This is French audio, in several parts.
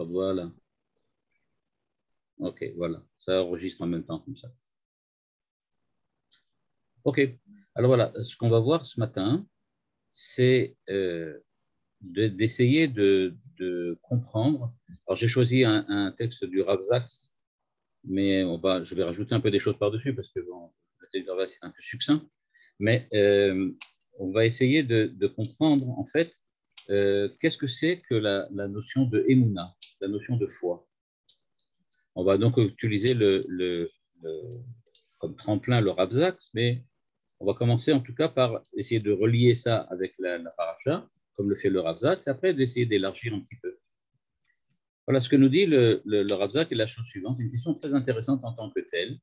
Voilà. OK, voilà. Ça enregistre en même temps comme ça. OK. Alors voilà, ce qu'on va voir ce matin, c'est d'essayer de comprendre. Alors j'ai choisi un texte du Rav Zaks, mais je vais rajouter un peu des choses par-dessus parce que bon, le texte du Rav Zaks c'est un peu succinct. Mais on va essayer de comprendre en fait qu'est-ce que c'est que la notion de Emouna, la notion de foi. On va donc utiliser comme tremplin le Rav Zaks, mais on va commencer en tout cas par essayer de relier ça avec la paracha, comme le fait le Rav Zaks, et après d'essayer d'élargir un petit peu. Voilà ce que nous dit le Rav Zaks et la chose suivante. C'est une question très intéressante en tant que telle.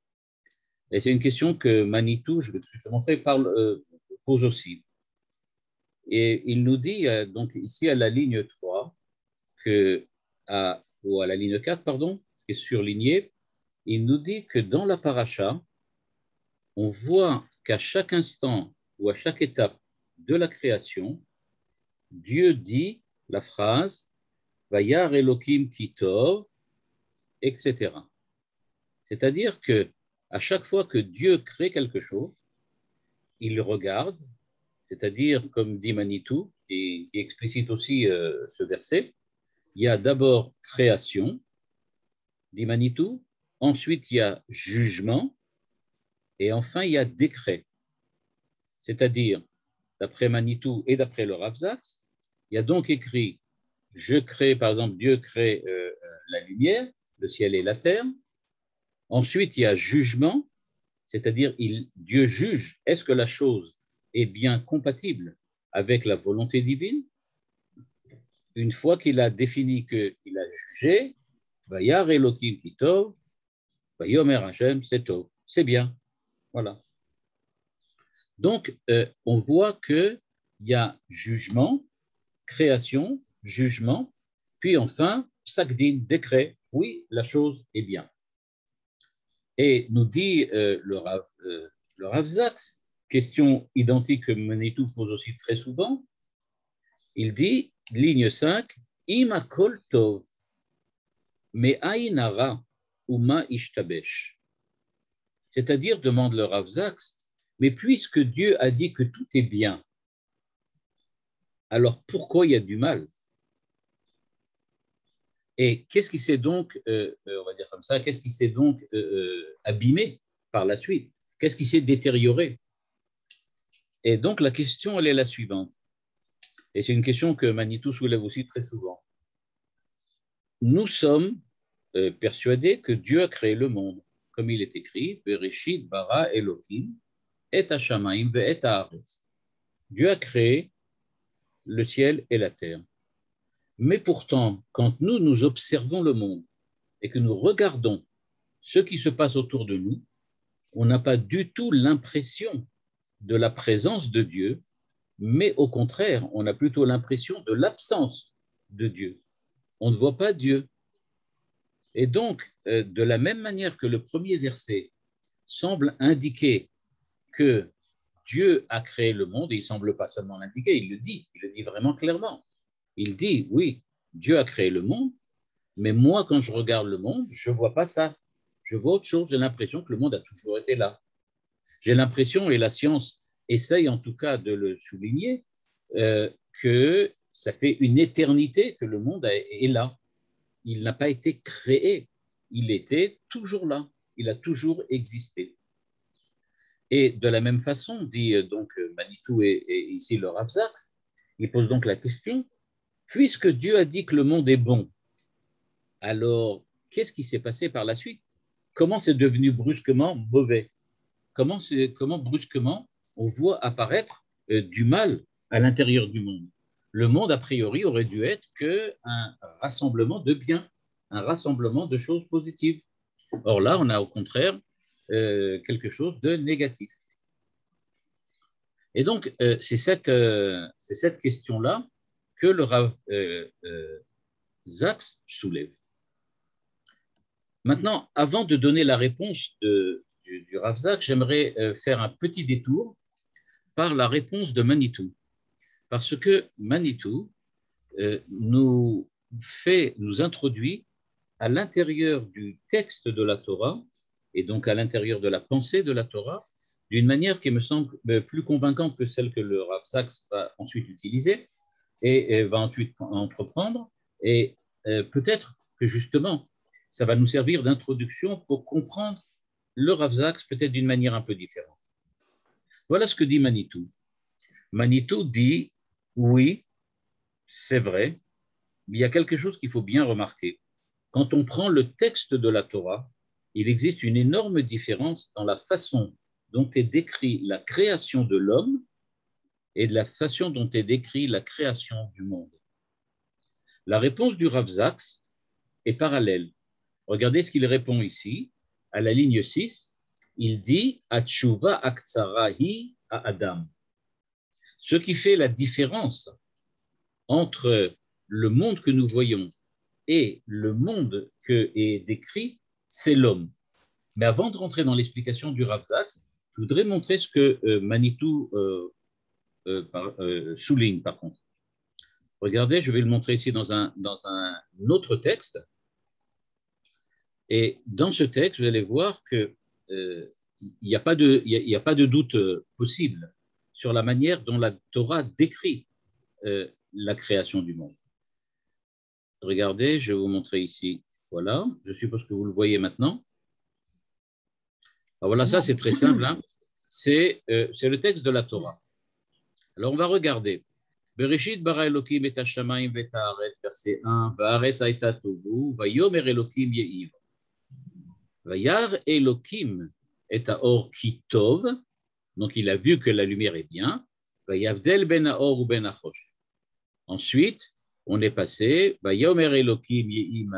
Et c'est une question que Manitou, je vais te montrer, pose aussi. Et il nous dit, donc ici à la ligne 3, ou à la ligne 4, pardon, ce qui est surligné, il nous dit que dans la paracha, on voit qu'à chaque instant ou à chaque étape de la création, Dieu dit la phrase Vayar Elohim Kitov, etc. C'est-à-dire que à chaque fois que Dieu crée quelque chose, il regarde, c'est-à-dire, comme dit Manitou, qui explicite aussi ce verset, il y a d'abord création, dit Manitou, ensuite il y a jugement, et enfin il y a décret. C'est-à-dire, d'après Manitou et d'après le Rav Zaks, il y a donc écrit je crée, par exemple, Dieu crée la lumière, le ciel et la terre. Ensuite, il y a jugement, c'est-à-dire Dieu juge, est-ce que la chose est bien compatible avec la volonté divine? Une fois qu'il a défini qu'il a jugé, Vayar Elohim Kitov, Vayomer Hashem, c'est tov, c'est bien. Voilà. Donc, on voit qu'il y a jugement, création, jugement, puis enfin, Psakdin, décret, oui, la chose est bien. Et nous dit le Rav Zaks, question identique que Manitou pose aussi très souvent, il dit, ligne 5, Imakol Tov, mais Aïnara Uma Ishtabesh. C'est-à-dire, demande le Rav Zaks, mais puisque Dieu a dit que tout est bien, alors pourquoi il y a du mal? Et qu'est-ce qui s'est donc, on va dire comme ça, qu'est-ce qui s'est donc abîmé par la suite? Qu'est-ce qui s'est détérioré? Et donc la question, elle est la suivante. Et c'est une question que Manitou soulève aussi très souvent. Nous sommes persuadés que Dieu a créé le monde, comme il est écrit, Bereshit bara Elohim et Hashamaim ve'et haaretz. Dieu a créé le ciel et la terre. Mais pourtant, quand nous observons le monde et que nous regardons ce qui se passe autour de nous, on n'a pas du tout l'impression de la présence de Dieu, mais au contraire, on a plutôt l'impression de l'absence de Dieu. On ne voit pas Dieu. Et donc, de la même manière que le premier verset semble indiquer que Dieu a créé le monde, et il ne semble pas seulement l'indiquer, il le dit vraiment clairement. Il dit, oui, Dieu a créé le monde, mais moi, quand je regarde le monde, je ne vois pas ça. Je vois autre chose, j'ai l'impression que le monde a toujours été là. J'ai l'impression, et la science essaye en tout cas de le souligner, que ça fait une éternité que le monde est là. Il n'a pas été créé, il était toujours là, il a toujours existé. Et de la même façon, dit donc Manitou et ici le Rav Zaks, il pose donc la question, puisque Dieu a dit que le monde est bon, alors qu'est-ce qui s'est passé par la suite? Comment c'est devenu brusquement mauvais? Comment brusquement on voit apparaître du mal à l'intérieur du monde? Le monde, a priori, aurait dû être qu'un rassemblement de biens, un rassemblement de choses positives. Or là, on a au contraire quelque chose de négatif. Et donc, c'est cette question-là que le Rav Zaks soulève. Maintenant, avant de donner la réponse du Rav Zaks, j'aimerais faire un petit détour par la réponse de Manitou. Parce que Manitou nous nous introduit à l'intérieur du texte de la Torah, et donc à l'intérieur de la pensée de la Torah, d'une manière qui me semble plus convaincante que celle que le Rav Sachs va ensuite utiliser et va ensuite entreprendre. Et peut-être que justement, ça va nous servir d'introduction pour comprendre le Rav Sachs peut-être d'une manière un peu différente. Voilà ce que dit Manitou. Manitou dit, oui, c'est vrai, mais il y a quelque chose qu'il faut bien remarquer. Quand on prend le texte de la Torah, il existe une énorme différence dans la façon dont est décrit la création de l'homme et de la façon dont est décrit la création du monde. La réponse du Rav Sachs est parallèle. Regardez ce qu'il répond ici, à la ligne 6. Il dit « Atshuva aktsarahi à Adam ». Ce qui fait la différence entre le monde que nous voyons et le monde que est décrit, c'est l'homme. Mais avant de rentrer dans l'explication du Rav Sachs, je voudrais montrer ce que Manitou souligne par contre. Regardez, je vais le montrer ici dans un autre texte. Et dans ce texte, vous allez voir qu'il n'y a pas de doute possible sur la manière dont la Torah décrit la création du monde. Regardez, je vais vous montrer ici. Voilà, je suppose que vous le voyez maintenant. Alors voilà, ça c'est très simple. Hein. C'est le texte de la Torah. Alors on va regarder. Bereshit bara Elokim et hashamayim et haaretz, verset 1. Va'aretz hayta tohu, vayomer Elokim yehiv. Vayar Elokim et haor ki tov. Donc il a vu que la lumière est bien. Vayavdel ben haor ou ben hachosh. Ensuite, on est passé. Vayomer Elokim yehi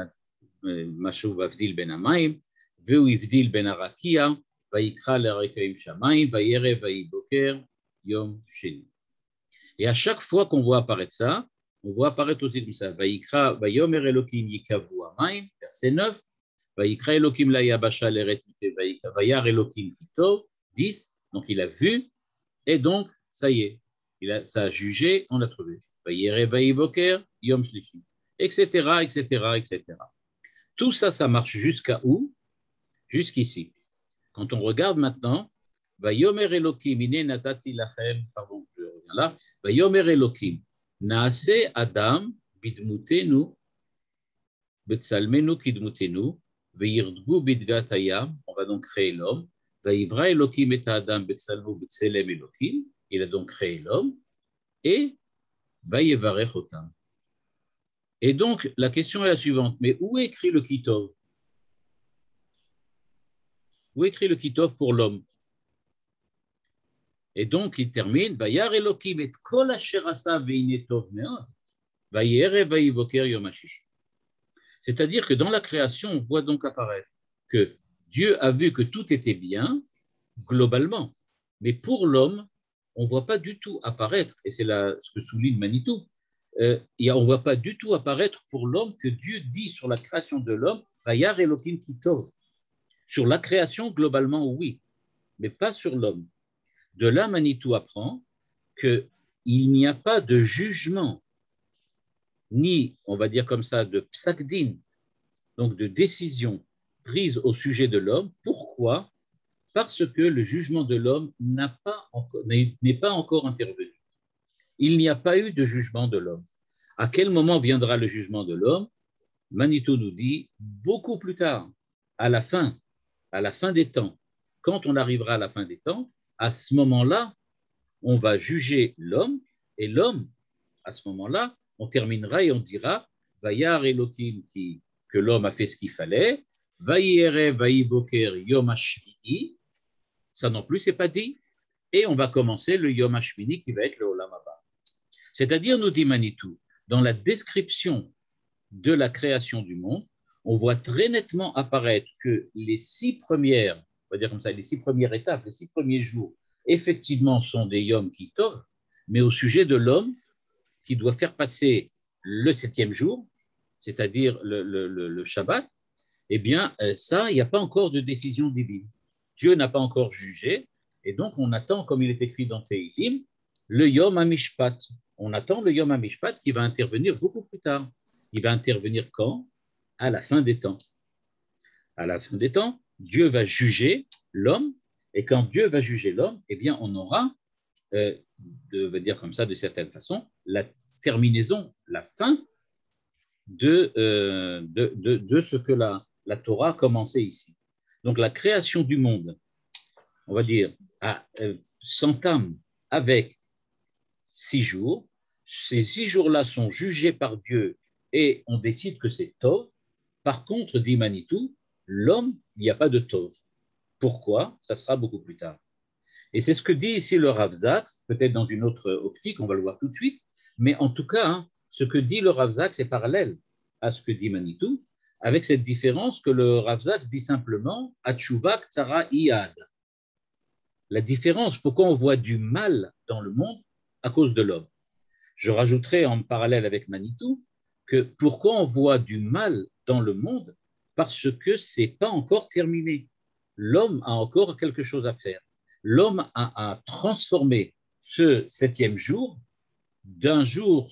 mashu vavdil ben hamayim, ve'u ivdil ben harakia. Vayikra l'erekeim shamayim, vayerev vayiboker yom sheni. Et à chaque fois qu'on voit apparaître ça, on voit apparaître aussi comme ça. Vayikra, vayomer Elokim yikavu hamayim, verset 9. Vayikra Elokim la yabasha l'eret vayar Elokim kito, 10. Donc il a vu, et donc ça y est, ça a jugé, on a trouvé. Vayerev vayiboker yom shlishi, etc., etc., etc. Tout ça, ça marche jusqu'à où? Jusqu'ici. Quand on regarde maintenant, Vayomer Elokim, ine natati lachem, pardon, je reviens là, Vayomer Elokim, naase Adam, bidmutenu, betsalmenu kidmutenu, veirdgu bidgat hayam, on va donc créer l'homme, Vaivra Elokim et Adam, betsalmu, betselem Elokim, il a donc créé l'homme, et Vayevarech otam. Et donc, la question est la suivante, mais où est écrit le Kitov? Où est écrit le Kitov pour l'homme? Et donc, il termine, Vayar Elokim et kol asher asa veine tov meod, vayerev vayivoker yom hashishi. C'est-à-dire que dans la création, on voit donc apparaître que Dieu a vu que tout était bien, globalement, mais pour l'homme, on ne voit pas du tout apparaître, et c'est là ce que souligne Manitou, on ne voit pas du tout apparaître pour l'homme que Dieu dit sur la création de l'homme, Vayar Elokim kitov. Sur la création, globalement, oui, mais pas sur l'homme. De là, Manitou apprend qu'il n'y a pas de jugement, ni, on va dire comme ça, de psakdin, donc de décision prise au sujet de l'homme. Pourquoi? Parce que le jugement de l'homme n'est pas encore intervenu. Il n'y a pas eu de jugement de l'homme. À quel moment viendra le jugement de l'homme? Manitou nous dit beaucoup plus tard, à la fin des temps. Quand on arrivera à la fin des temps, à ce moment-là, on va juger l'homme, et l'homme, à ce moment-là, on terminera et on dira Vayar Elokim, que l'homme a fait ce qu'il fallait, Vayerev vayiboker yom hashvi'i, ça non plus c'est pas dit, et on va commencer le yom hashmini qui va être le olam haba. C'est-à-dire, nous dit Manitou, dans la description de la création du monde, on voit très nettement apparaître que les 6 premières, on va dire comme ça, les 6 premières étapes, les 6 premiers jours, effectivement sont des Yom Kitov, mais au sujet de l'homme qui doit faire passer le 7e jour, c'est-à-dire le Shabbat, eh bien, ça, il n'y a pas encore de décision divine. Dieu n'a pas encore jugé, et donc on attend, comme il est écrit dans Tehillim, le Yom HaMishpat. On attend le Yom HaMishpat qui va intervenir beaucoup plus tard. Il va intervenir quand? À la fin des temps. À la fin des temps, Dieu va juger l'homme, et quand Dieu va juger l'homme, eh bien, on aura, on va dire comme ça, de certaine façon, la terminaison, la fin de ce que la Torah a commencé ici. Donc, la création du monde, on va dire, s'entame avec 6 jours. Ces 6 jours-là sont jugés par Dieu et on décide que c'est Tov. Par contre, dit Manitou, l'homme, il n'y a pas de Tov. Pourquoi? Ça sera beaucoup plus tard. Et c'est ce que dit ici le Rav Zaks, peut-être dans une autre optique, on va le voir tout de suite, mais en tout cas, hein, ce que dit le Rav Zaks est parallèle à ce que dit Manitou, avec cette différence que le Rav Zaks dit simplement Atshuvak Tzara Iyad. La différence, pourquoi on voit du mal dans le monde à cause de l'homme. Je rajouterai en parallèle avec Manitou que pourquoi on voit du mal dans le monde? Parce que ce n'est pas encore terminé. L'homme a encore quelque chose à faire. L'homme a transformé ce 7e jour d'un jour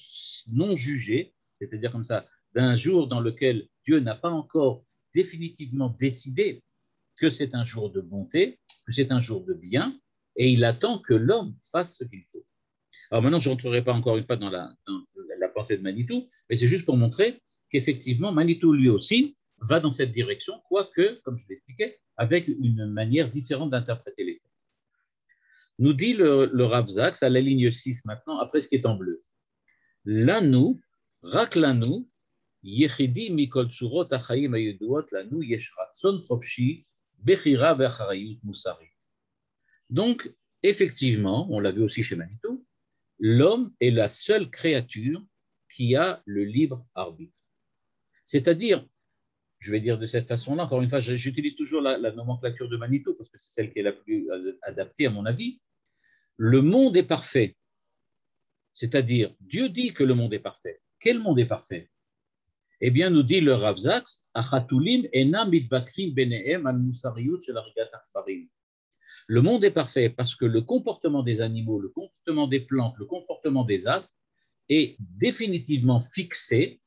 non jugé, c'est-à-dire comme ça, d'un jour dans lequel Dieu n'a pas encore définitivement décidé que c'est un jour de bonté, que c'est un jour de bien, et il attend que l'homme fasse ce qu'il faut. Alors maintenant, je ne rentrerai pas encore une fois dans la pensée de Manitou, mais c'est juste pour montrer qu'effectivement, Manitou lui aussi va dans cette direction, quoique, comme je l'expliquais, avec une manière différente d'interpréter les textes. Nous dit le Rav Zaks à la ligne 6 maintenant, après ce qui est en bleu. Lanu, rak lanu, yechidi mikol tsurot achayim hayeduot lanu yesh ratzon chofshi bechira ve'acharayut musari. Donc, effectivement, on l'a vu aussi chez Manitou, l'homme est la seule créature qui a le libre arbitre. C'est-à-dire, je vais dire de cette façon-là, encore une fois, j'utilise toujours la nomenclature de Manitou parce que c'est celle qui est la plus adaptée à mon avis. Le monde est parfait. C'est-à-dire, Dieu dit que le monde est parfait. Quel monde est parfait? Eh bien, nous dit le Rav Zaks, Achatulim enam mitvakrim benehem al musariyut shel harigat achvarim. Le monde est parfait parce que le comportement des animaux, le comportement des plantes, le comportement des astres est définitivement fixé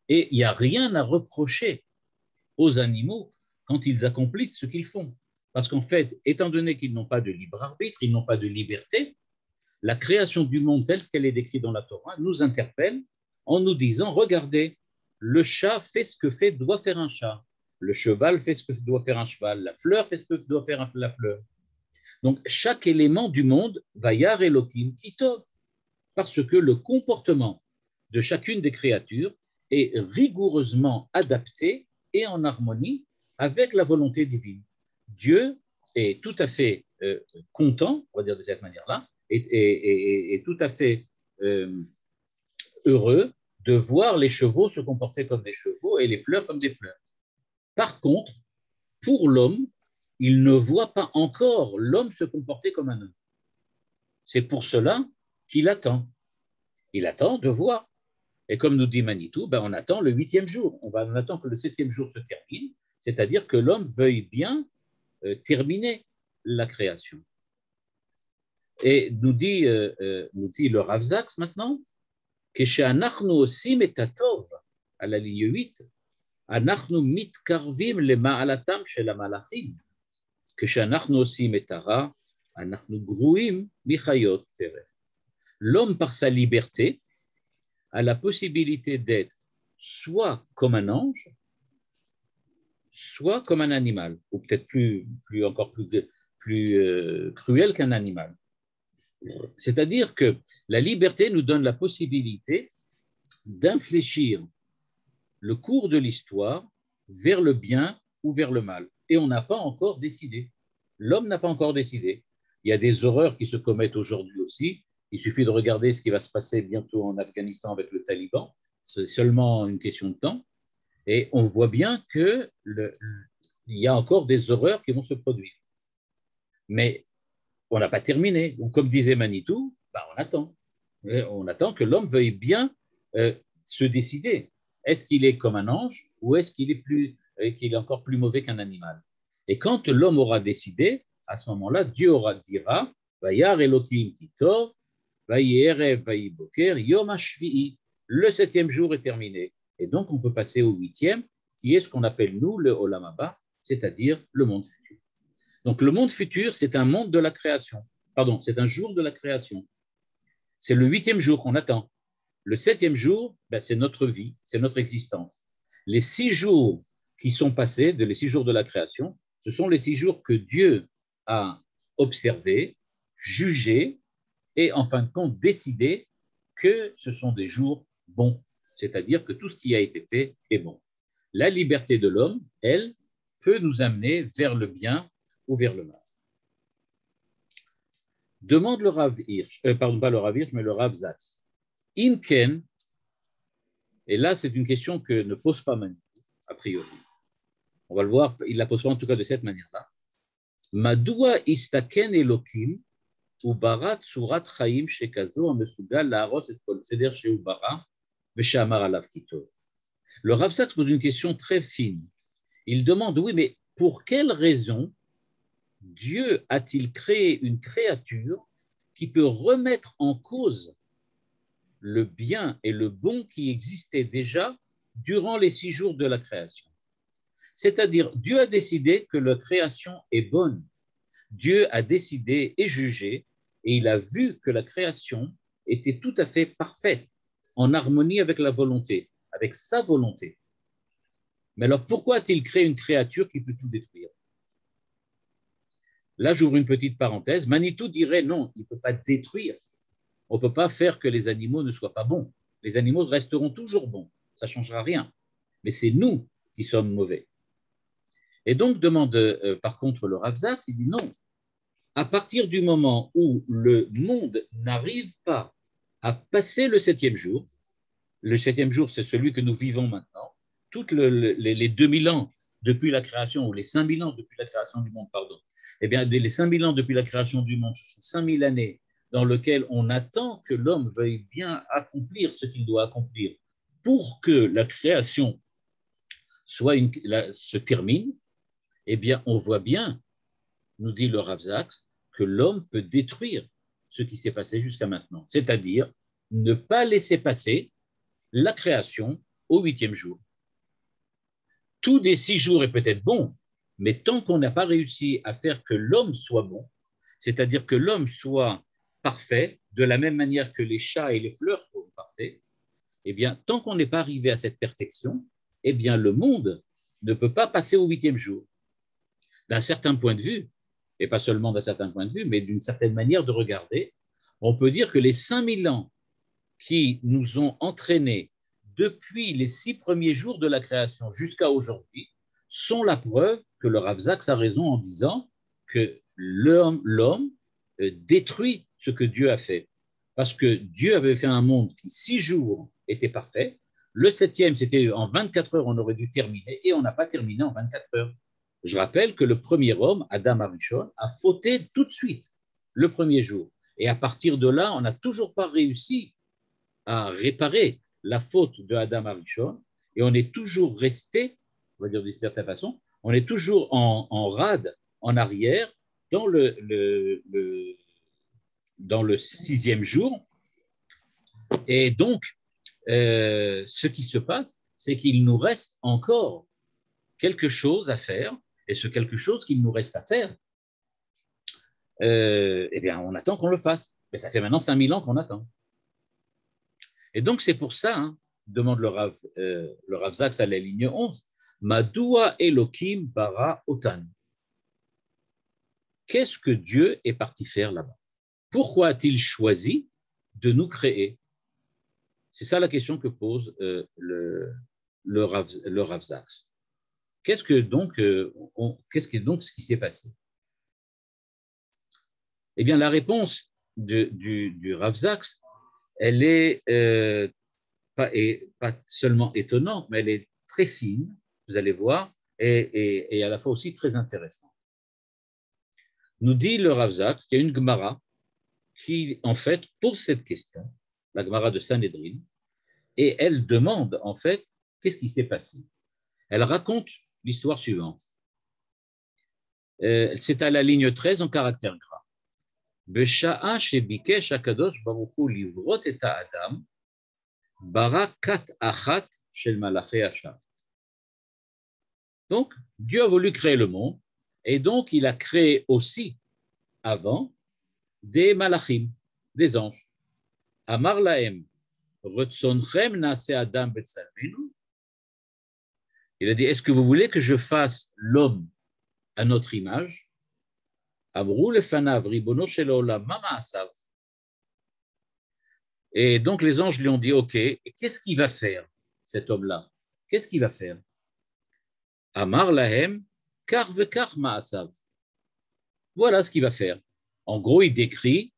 et il n'y a rien à reprocher aux animaux quand ils accomplissent ce qu'ils font. Parce qu'en fait, étant donné qu'ils n'ont pas de libre arbitre, ils n'ont pas de liberté, la création du monde telle qu'elle est décrite dans la Torah nous interpelle en nous disant, regardez, le chat fait ce que doit faire un chat, le cheval fait ce que doit faire un cheval, la fleur fait ce que doit faire la fleur. Donc, chaque élément du monde va yar Elohim kitov, parce que le comportement de chacune des créatures est rigoureusement adapté et en harmonie avec la volonté divine. Dieu est tout à fait content, on va dire de cette manière-là, et tout à fait heureux de voir les chevaux se comporter comme des chevaux et les fleurs comme des fleurs. Par contre, pour l'homme, il ne voit pas encore l'homme se comporter comme un homme. C'est pour cela qu'il attend. Il attend de voir. Et comme nous dit Manitou, on attend le 8e jour. On attend que le 7e jour se termine, c'est-à-dire que l'homme veuille bien terminer la création. Et nous dit le Rav Zaks maintenant, que chez Anachnu aussi metatov, à la ligne 8, Anachnu mitkarvim le ma'alatam shel hamalachim, que chez Anachnu aussi metara, Anachnu gruim michayot teref. L'homme, par sa liberté, a la possibilité d'être soit comme un ange, soit comme un animal, ou peut-être encore plus cruel qu'un animal. C'est-à-dire que la liberté nous donne la possibilité d'infléchir le cours de l'histoire vers le bien ou vers le mal. Et on n'a pas encore décidé. L'homme n'a pas encore décidé. Il y a des horreurs qui se commettent aujourd'hui aussi. Il suffit de regarder ce qui va se passer bientôt en Afghanistan avec le Taliban. C'est seulement une question de temps. Et on voit bien qu'il y a encore des horreurs qui vont se produire. Mais on n'a pas terminé. Donc, comme disait Manitou, on attend. Et on attend que l'homme veuille bien se décider. Est-ce qu'il est comme un ange ou est-ce qu'il est encore plus mauvais qu'un animal? Et quand l'homme aura décidé, à ce moment-là, Dieu dira Vayar Elohim kitov, vayerev vayiboker, yom hashvi'i. Le 7e jour est terminé. Et donc, on peut passer au 8e, qui est ce qu'on appelle, nous, le Olam Haba, c'est-à-dire le monde futur. Donc, le monde futur, c'est un monde de la création. Pardon, c'est un jour de la création. C'est le 8e jour qu'on attend. Le 7e jour, c'est notre vie, c'est notre existence. Les 6 jours qui sont passés, les 6 jours de la création, ce sont les 6 jours que Dieu a observés, jugés et en fin de compte décidé que ce sont des jours bons, c'est-à-dire que tout ce qui a été fait est bon. La liberté de l'homme, elle, peut nous amener vers le bien ou vers le mal. Demande le Rav Hirsch, pardon, pas le Rav Hirsch, mais le Rav Zaks. Inken, et là c'est une question que ne pose pas Manitou, a priori. On va le voir, il la pose pas en tout cas de cette manière-là. Madoua istaken elokim ubarat surat chaim shekazo amesugal laarot et kol seder sheubara veshamar alav kitov. Le Rav Zaks pose une question très fine. Il demande, oui, mais pour quelle raison Dieu a-t-il créé une créature qui peut remettre en cause le bien et le bon qui existaient déjà durant les 6 jours de la création? C'est-à-dire, Dieu a décidé que la création est bonne. Dieu a décidé et jugé, et il a vu que la création était tout à fait parfaite, en harmonie avec la volonté, avec sa volonté. Mais alors, pourquoi a-t-il créé une créature qui peut tout détruire? Là, j'ouvre une petite parenthèse. Manitou dirait non, il ne peut pas détruire. On ne peut pas faire que les animaux ne soient pas bons. Les animaux resteront toujours bons. Ça ne changera rien. Mais c'est nous qui sommes mauvais. Et donc, demande par contre le Rav Zaks, il dit non. À partir du moment où le monde n'arrive pas à passer le 7e jour, le 7e jour, c'est celui que nous vivons maintenant, toutes les 2000 ans depuis la création, ou les 5000 ans depuis la création du monde, pardon, eh bien, les 5000 ans depuis la création du monde, ce sont 5000 années dans lesquelles on attend que l'homme veuille bien accomplir ce qu'il doit accomplir pour que la création se termine. Eh bien, on voit bien, nous dit le Rav Zaks, que l'homme peut détruire ce qui s'est passé jusqu'à maintenant, c'est-à-dire ne pas laisser passer la création au 8e jour. Tout des 6 jours est peut-être bon, mais tant qu'on n'a pas réussi à faire que l'homme soit bon, c'est-à-dire que l'homme soit parfait, de la même manière que les chats et les fleurs sont parfaits, eh bien, tant qu'on n'est pas arrivé à cette perfection, eh bien, le monde ne peut pas passer au 8e jour. D'un certain point de vue, et pas seulement d'un certain point de vue, mais d'une certaine manière de regarder, on peut dire que les 5000 ans qui nous ont entraînés depuis les 6 premiers jours de la création jusqu'à aujourd'hui sont la preuve que le Rav Zaks a raison en disant que l'homme détruit ce que Dieu a fait. Parce que Dieu avait fait un monde qui 6 jours était parfait. Le 7e, c'était en 24 heures, on aurait dû terminer, et on n'a pas terminé en 24 heures. Je rappelle que le premier homme, Adam Arishon, a fauté tout de suite, le premier jour. Et à partir de là, on n'a toujours pas réussi à réparer la faute de Adam Arishon, et on est toujours resté, on va dire d'une certaine façon, on est toujours en rade, en arrière, dans le 6e jour. Et donc, ce qui se passe, c'est qu'il nous reste encore quelque chose à faire, et ce quelque chose qu'il nous reste à faire, eh bien, on attend qu'on le fasse. Mais ça fait maintenant 5000 ans qu'on attend. Et donc, c'est pour ça, demande le Rav Zaks à la ligne 11, Madoua Elohim bara otan. Qu'est-ce que Dieu est parti faire là-bas? Pourquoi a-t-il choisi de nous créer? C'est ça la question que pose le Rav Zaks. Qu'est-ce que donc ce qui s'est passé? Eh bien, la réponse du Rav Zaks, elle est pas seulement étonnante, mais elle est très fine, vous allez voir, et à la fois aussi très intéressante. Nous dit le Rav Zaks qu'il y a une Gemara qui, en fait, pose cette question, la Gemara de Sanhedrin, et elle demande, en fait, qu'est-ce qui s'est passé? Elle raconte l'histoire suivante. C'est à la ligne 13 en caractère gras. Besha'a shebikesh hakadosh baruch hu livrot et ha'adam bara kat achat shel malaché Hasham. Donc, Dieu a voulu créer le monde, et donc il a créé aussi, avant, des malachim, des anges. Amar lahem, retzonchem naase adam betsalmenu. Il a dit, est-ce que vous voulez que je fasse l'homme à notre image? Amrou lefanav ribono shel olam ma ma'asav. Et donc les anges lui ont dit, ok, et qu'est-ce qu'il va faire, cet homme-là? Qu'est-ce qu'il va faire? Amar lahem, kar vekar ma'asav. Voilà ce qu'il va faire. En gros, il décrit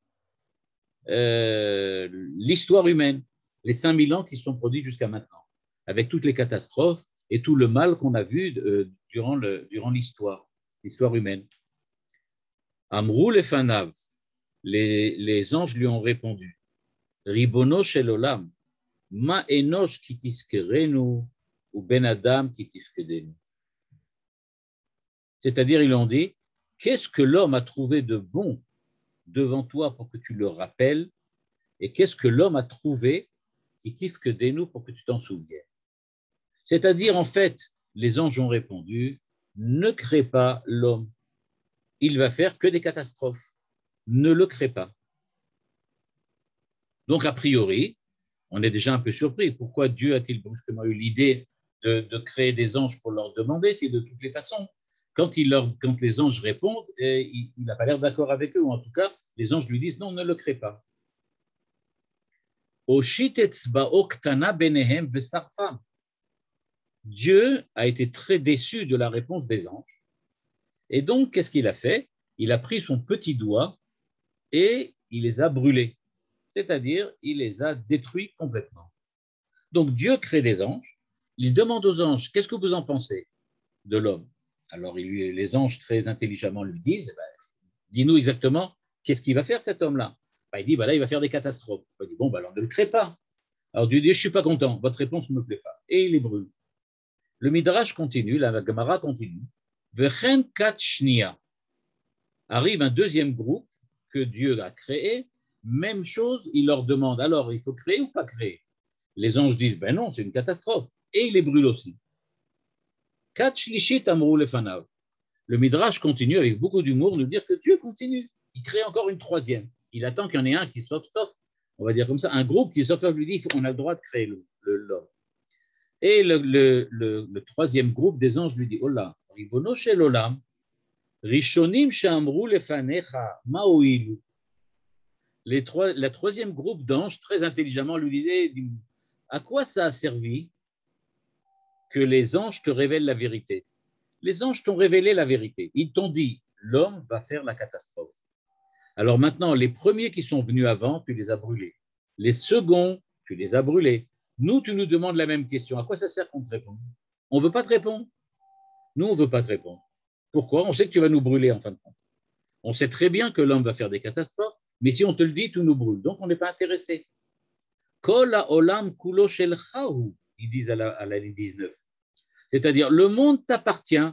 l'histoire humaine, les 5000 ans qui se sont produits jusqu'à maintenant, avec toutes les catastrophes et tout le mal qu'on a vu durant l'histoire humaine. Amrou lefanav, les anges lui ont répondu, Ribono shel olam, ma enosh ki tiskerenu, ou ben adam ki tifkedenu. C'est-à-dire, ils ont dit, qu'est-ce que l'homme a trouvé de bon devant toi pour que tu le rappelles, et qu'est-ce que l'homme a trouvé qui tifkedenu pour que tu t'en souviennes. C'est-à-dire, en fait, les anges ont répondu, ne crée pas l'homme, il va faire que des catastrophes, ne le crée pas. Donc, a priori, on est déjà un peu surpris. Pourquoi Dieu a-t-il brusquement eu l'idée de créer des anges pour leur demander? C'est de toutes les façons. Quand les anges répondent, il n'a pas l'air d'accord avec eux, ou en tout cas, les anges lui disent non, ne le crée pas. Dieu a été très déçu de la réponse des anges. Et donc, qu'est-ce qu'il a fait? Il a pris son petit doigt et il les a brûlés. C'est-à-dire, il les a détruits complètement. Donc, Dieu crée des anges. Il demande aux anges, qu'est-ce que vous en pensez de l'homme? Alors, les anges, très intelligemment, lui disent, dis-nous exactement, qu'est-ce qu'il va faire cet homme-là? Il dit, voilà, il va faire des catastrophes. Il dit, bon, alors ne le crée pas. Alors Dieu dit, je ne suis pas content, votre réponse ne me plaît pas. Et il les brûle. Le Midrash continue, la Gemara continue. Vechen kat shnia. Arrive un deuxième groupe que Dieu a créé. Même chose, il leur demande, alors il faut créer ou pas créer? Les anges disent, ben non, c'est une catastrophe. Et il les brûle aussi. Kat shlishit amrou lefanav. Le Midrash continue avec beaucoup d'humour de dire que Dieu continue. Il crée encore une troisième. Il attend qu'il y en ait un qui sauf, on va dire comme ça, un groupe qui sauf lui dit on a le droit de créer l'homme. Et le troisième groupe des anges lui dit oh là, ribono shel olam, rishonim she'amru lefanecha ma'oilu. La troisième groupe d'anges, très intelligemment, lui disait à quoi ça a servi que les anges te révèlent la vérité? Les anges t'ont révélé la vérité. Ils t'ont dit, l'homme va faire la catastrophe. Alors maintenant, les premiers qui sont venus avant, tu les as brûlés. Les seconds, tu les as brûlés. Nous, tu nous demandes la même question. À quoi ça sert qu'on te réponde? On ne veut pas te répondre. Nous, on ne veut pas te répondre. Pourquoi? On sait que tu vas nous brûler en fin de compte. On sait très bien que l'homme va faire des catastrophes, mais si on te le dit, tu nous brûles. Donc, on n'est pas intéressé. Kol ha'olam kulo shel chahu, ils disent à la ligne 19. C'est-à-dire, le monde t'appartient.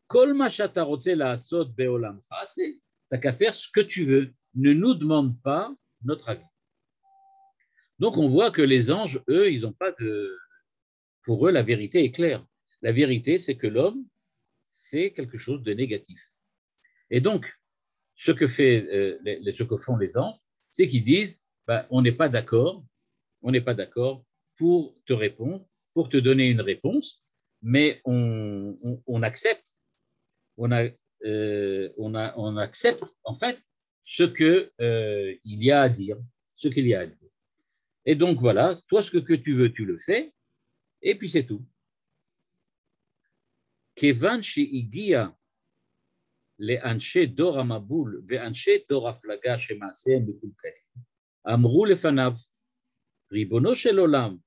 Kol ma shata rotze la'asot be'olamcha, t'as qu'à faire ce que tu veux. Ne nous demande pas notre avis. Donc, on voit que les anges, eux, ils n'ont pas de... Pour eux, la vérité est claire. La vérité, c'est que l'homme, c'est quelque chose de négatif. Et donc, ce que font les anges, c'est qu'ils disent, on n'est pas d'accord pour te répondre, pour te donner une réponse, mais on accepte, on accepte en fait ce qu'il y a à dire, ce qu'il y a à dire. Et donc voilà, toi ce que tu veux, tu le fais, et puis c'est tout. Kevan she'igia le'anshe dor hamaboul ve'anshe dor haflaga shema'asehem mekulkalim amru lefanav ribono shel olam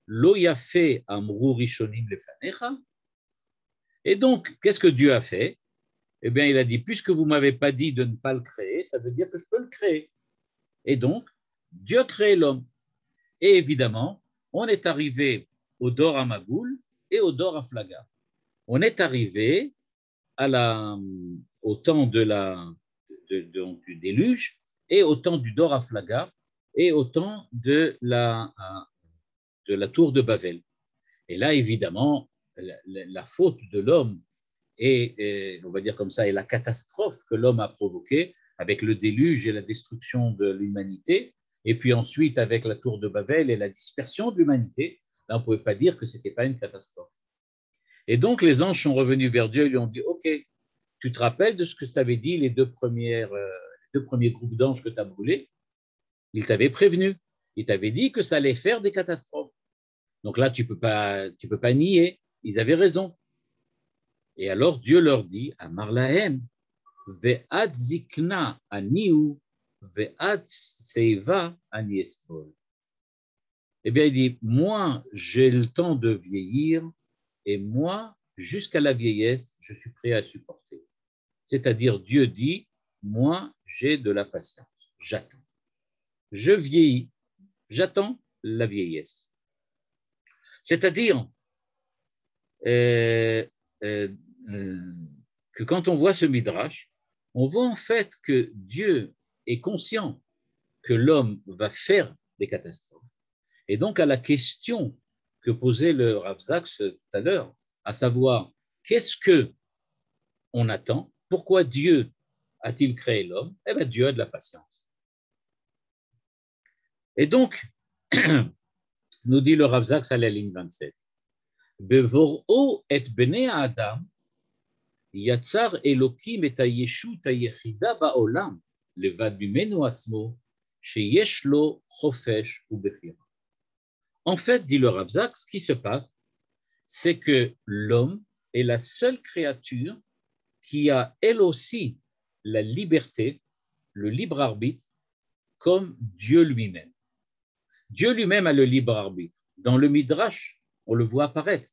lo yafe amru rishonim lefanecha. Et donc, qu'est-ce que Dieu a fait? Eh bien, il a dit, puisque vous ne m'avez pas dit de ne pas le créer, ça veut dire que je peux le créer. Et donc, Dieu a créé l'homme. Et évidemment, on est arrivé au Dor Hamaboul et au Dor Haflaga. On est arrivé au temps du déluge et au temps du Dor Haflaga et au temps de la tour de Babel. Et là, évidemment, la faute de l'homme et, on va dire comme ça, et la catastrophe que l'homme a provoquée avec le déluge et la destruction de l'humanité, et puis ensuite avec la tour de Babel et la dispersion de l'humanité, là, on ne pouvait pas dire que ce n'était pas une catastrophe. Et donc, les anges sont revenus vers Dieu et lui ont dit, OK, tu te rappelles de ce que tu avais dit, les deux premiers groupes d'anges que tu as brûlés? Ils t'avaient prévenu. Ils t'avaient dit que ça allait faire des catastrophes. Donc là, tu peux pas nier. Ils avaient raison. Et alors Dieu leur dit, Amar lahem, ve'ad zikna aniu, ve'ad seiva ani esbol. Eh bien, il dit, moi, j'ai le temps de vieillir, et moi, jusqu'à la vieillesse, je suis prêt à supporter. C'est-à-dire, Dieu dit, moi, j'ai de la patience, j'attends. Je vieillis, j'attends la vieillesse. C'est-à-dire euh, euh, que quand on voit ce midrash, on voit en fait que Dieu est conscient que l'homme va faire des catastrophes. Et donc à la question que posait le Rav Zaks tout à l'heure, à savoir qu'est-ce que on attend, pourquoi Dieu a-t-il créé l'homme? Eh bien Dieu a de la patience. Et donc, nous dit le Rav Zaks à la ligne 27, Bevor'o et bnei Adam Yatzar Elokim et hayeshut hayechida ba'olam levad mimenu atzmo sheyesh lo chofesh ubechira. En fait, dit le Rav Zaks, ce qui se passe, c'est que l'homme est la seule créature qui a elle aussi la liberté, le libre arbitre, comme Dieu lui-même. Dieu lui-même a le libre arbitre. Dans le Midrash, on le voit apparaître,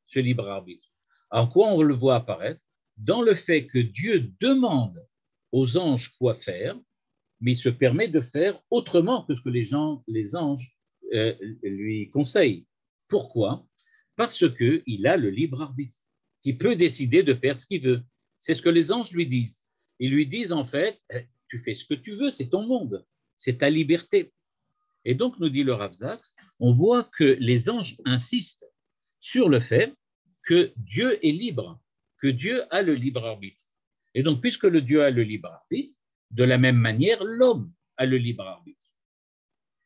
ce libre arbitre. En quoi on le voit apparaître? Dans le fait que Dieu demande aux anges quoi faire, mais il se permet de faire autrement que ce que les anges lui conseillent. Pourquoi? Parce qu'il a le libre arbitre, qui peut décider de faire ce qu'il veut. C'est ce que les anges lui disent. Ils lui disent en fait, tu fais ce que tu veux, c'est ton monde, c'est ta liberté. Et donc, nous dit le Rav Zaks, on voit que les anges insistent sur le fait que Dieu est libre, que Dieu a le libre arbitre. Et donc, puisque le Dieu a le libre arbitre, de la même manière, l'homme a le libre arbitre.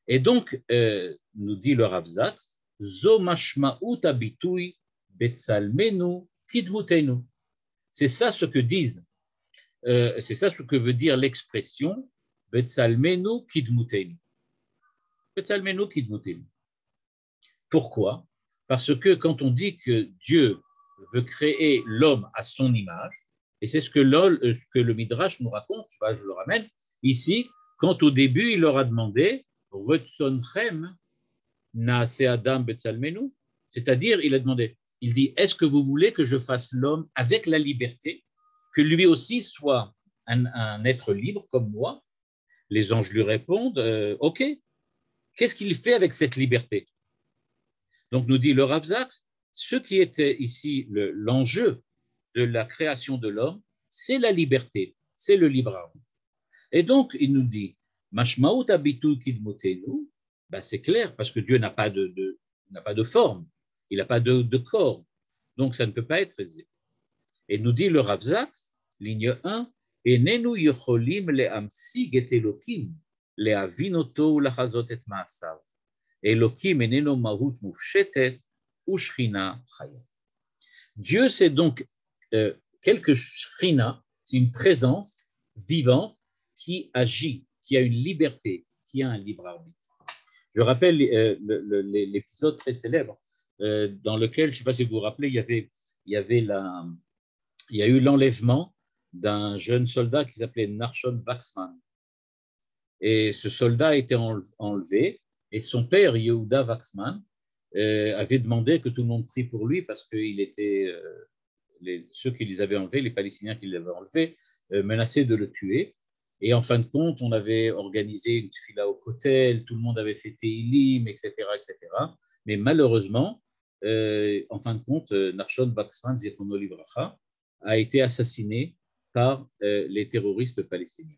Et donc, nous dit le Rav Zaks, Zo mashma'ut abitui betsalmenu kidmutenu. C'est ça ce que disent, c'est ça ce que veut dire l'expression betsalmenu kidmutenu. Betsalmenu kidmutenu. Pourquoi? Parce que quand on dit que Dieu veut créer l'homme à son image, et c'est ce que le Midrash nous raconte, je le ramène ici, quand au début il leur a demandé Retzonchem naase Adam betsalmenu, c'est-à-dire il a demandé, il dit est-ce que vous voulez que je fasse l'homme avec la liberté, que lui aussi soit un être libre comme moi? Les anges lui répondent ok, qu'est-ce qu'il fait avec cette liberté? Donc nous dit le Rav Zaks, ce qui était ici l'enjeu de la création de l'homme, c'est la liberté, c'est le libre arbitre. Et donc il nous dit, Mashmaut abitu kidmotenu, ben c'est clair parce que Dieu n'a pas de forme, il n'a pas de corps, donc ça ne peut pas être aisé. Et nous dit le Rav Zaks, ligne 1, Enenu yocholim le'amsig et Elokim le'avinoto ulachazot et ma'asav. Elokim eneno mahut mufshetet u'shrina chaya. Dieu, c'est donc quelque shrina, c'est une présence vivante qui agit, qui a une liberté, qui a un libre arbitre. Je rappelle l'épisode très célèbre dans lequel, je ne sais pas si vous vous rappelez, il y a eu l'enlèvement d'un jeune soldat qui s'appelait Narshon Waxman. Et ce soldat a été enlevé, et son père, Yehuda Waxman, avait demandé que tout le monde prie pour lui parce qu'il était, ceux qui les avaient enlevés, les Palestiniens qui l'avaient enlevé, menaçaient de le tuer. Et en fin de compte, on avait organisé une tfila au Kotel, tout le monde avait fait Teilim, etc., etc. Mais malheureusement, en fin de compte, Narshon Waxman, Zichrono Livracha, a été assassiné par les terroristes palestiniens.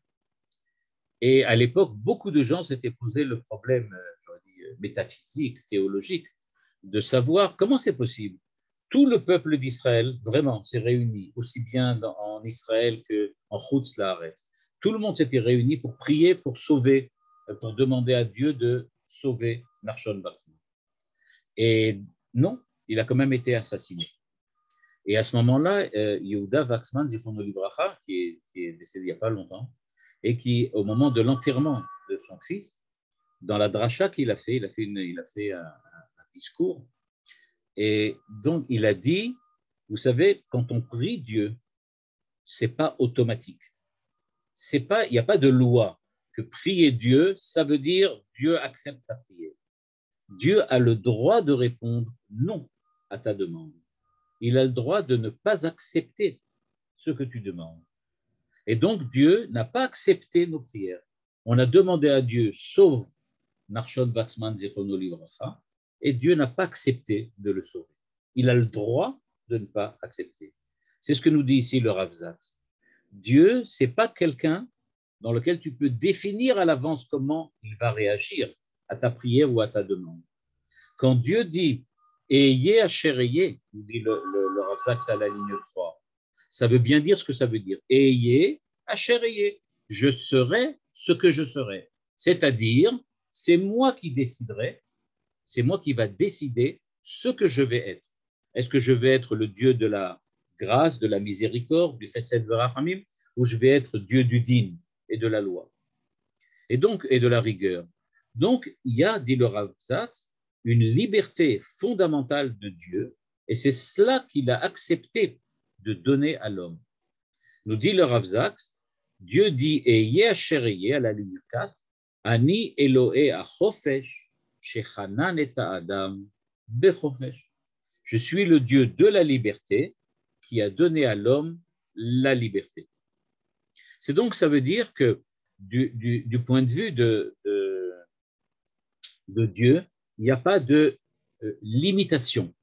Et à l'époque, beaucoup de gens s'étaient posé le problème, métaphysique, théologique, de savoir comment c'est possible. Tout le peuple d'Israël, vraiment, s'est réuni, aussi bien en Israël qu'en Chutz La'aretz. Tout le monde s'était réuni pour prier, pour sauver, pour demander à Dieu de sauver Nachshon Waksman. Et non, il a quand même été assassiné. Et à ce moment-là, Yehuda Waksman, Zichrono Livracha, qui est décédé il n'y a pas longtemps, et qui, au moment de l'enterrement de son fils, dans la dracha qu'il a fait, il a fait un discours, et donc il a dit, vous savez, quand on prie Dieu, c'est pas automatique. Il n'y a pas de loi que prier Dieu, ça veut dire Dieu accepte ta prière. Dieu a le droit de répondre non à ta demande. Il a le droit de ne pas accepter ce que tu demandes. Et donc Dieu n'a pas accepté nos prières. On a demandé à Dieu, sauve Nachshon Waksman Zichrono Livracha, et Dieu n'a pas accepté de le sauver. Il a le droit de ne pas accepter. C'est ce que nous dit ici le Rav Zaks. Dieu, ce n'est pas quelqu'un dans lequel tu peux définir à l'avance comment il va réagir à ta prière ou à ta demande. Quand Dieu dit « Ayez Asher dit le Rav Zaks à la ligne 3, ça veut bien dire ce que ça veut dire. « Ayez Asher je serai ce que je serai. C'est-à-dire, c'est moi qui déciderai, c'est moi qui va décider ce que je vais être. Est-ce que je vais être le Dieu de la grâce, de la miséricorde, du Chesed Verachamim, ou je vais être Dieu du din et de la loi, et de la rigueur. Donc, il y a, dit le Rav Zaks, une liberté fondamentale de Dieu, et c'est cela qu'il a accepté de donner à l'homme. Nous dit le Rav Zaks, Dieu dit Eye Asher à la ligne 4, Ani Elohe Achofesh, Shechanan et Adam Bechofesh. Je suis le Dieu de la liberté qui a donné à l'homme la liberté. C'est donc, ça veut dire que du point de vue de Dieu, il n'y a pas de limitation.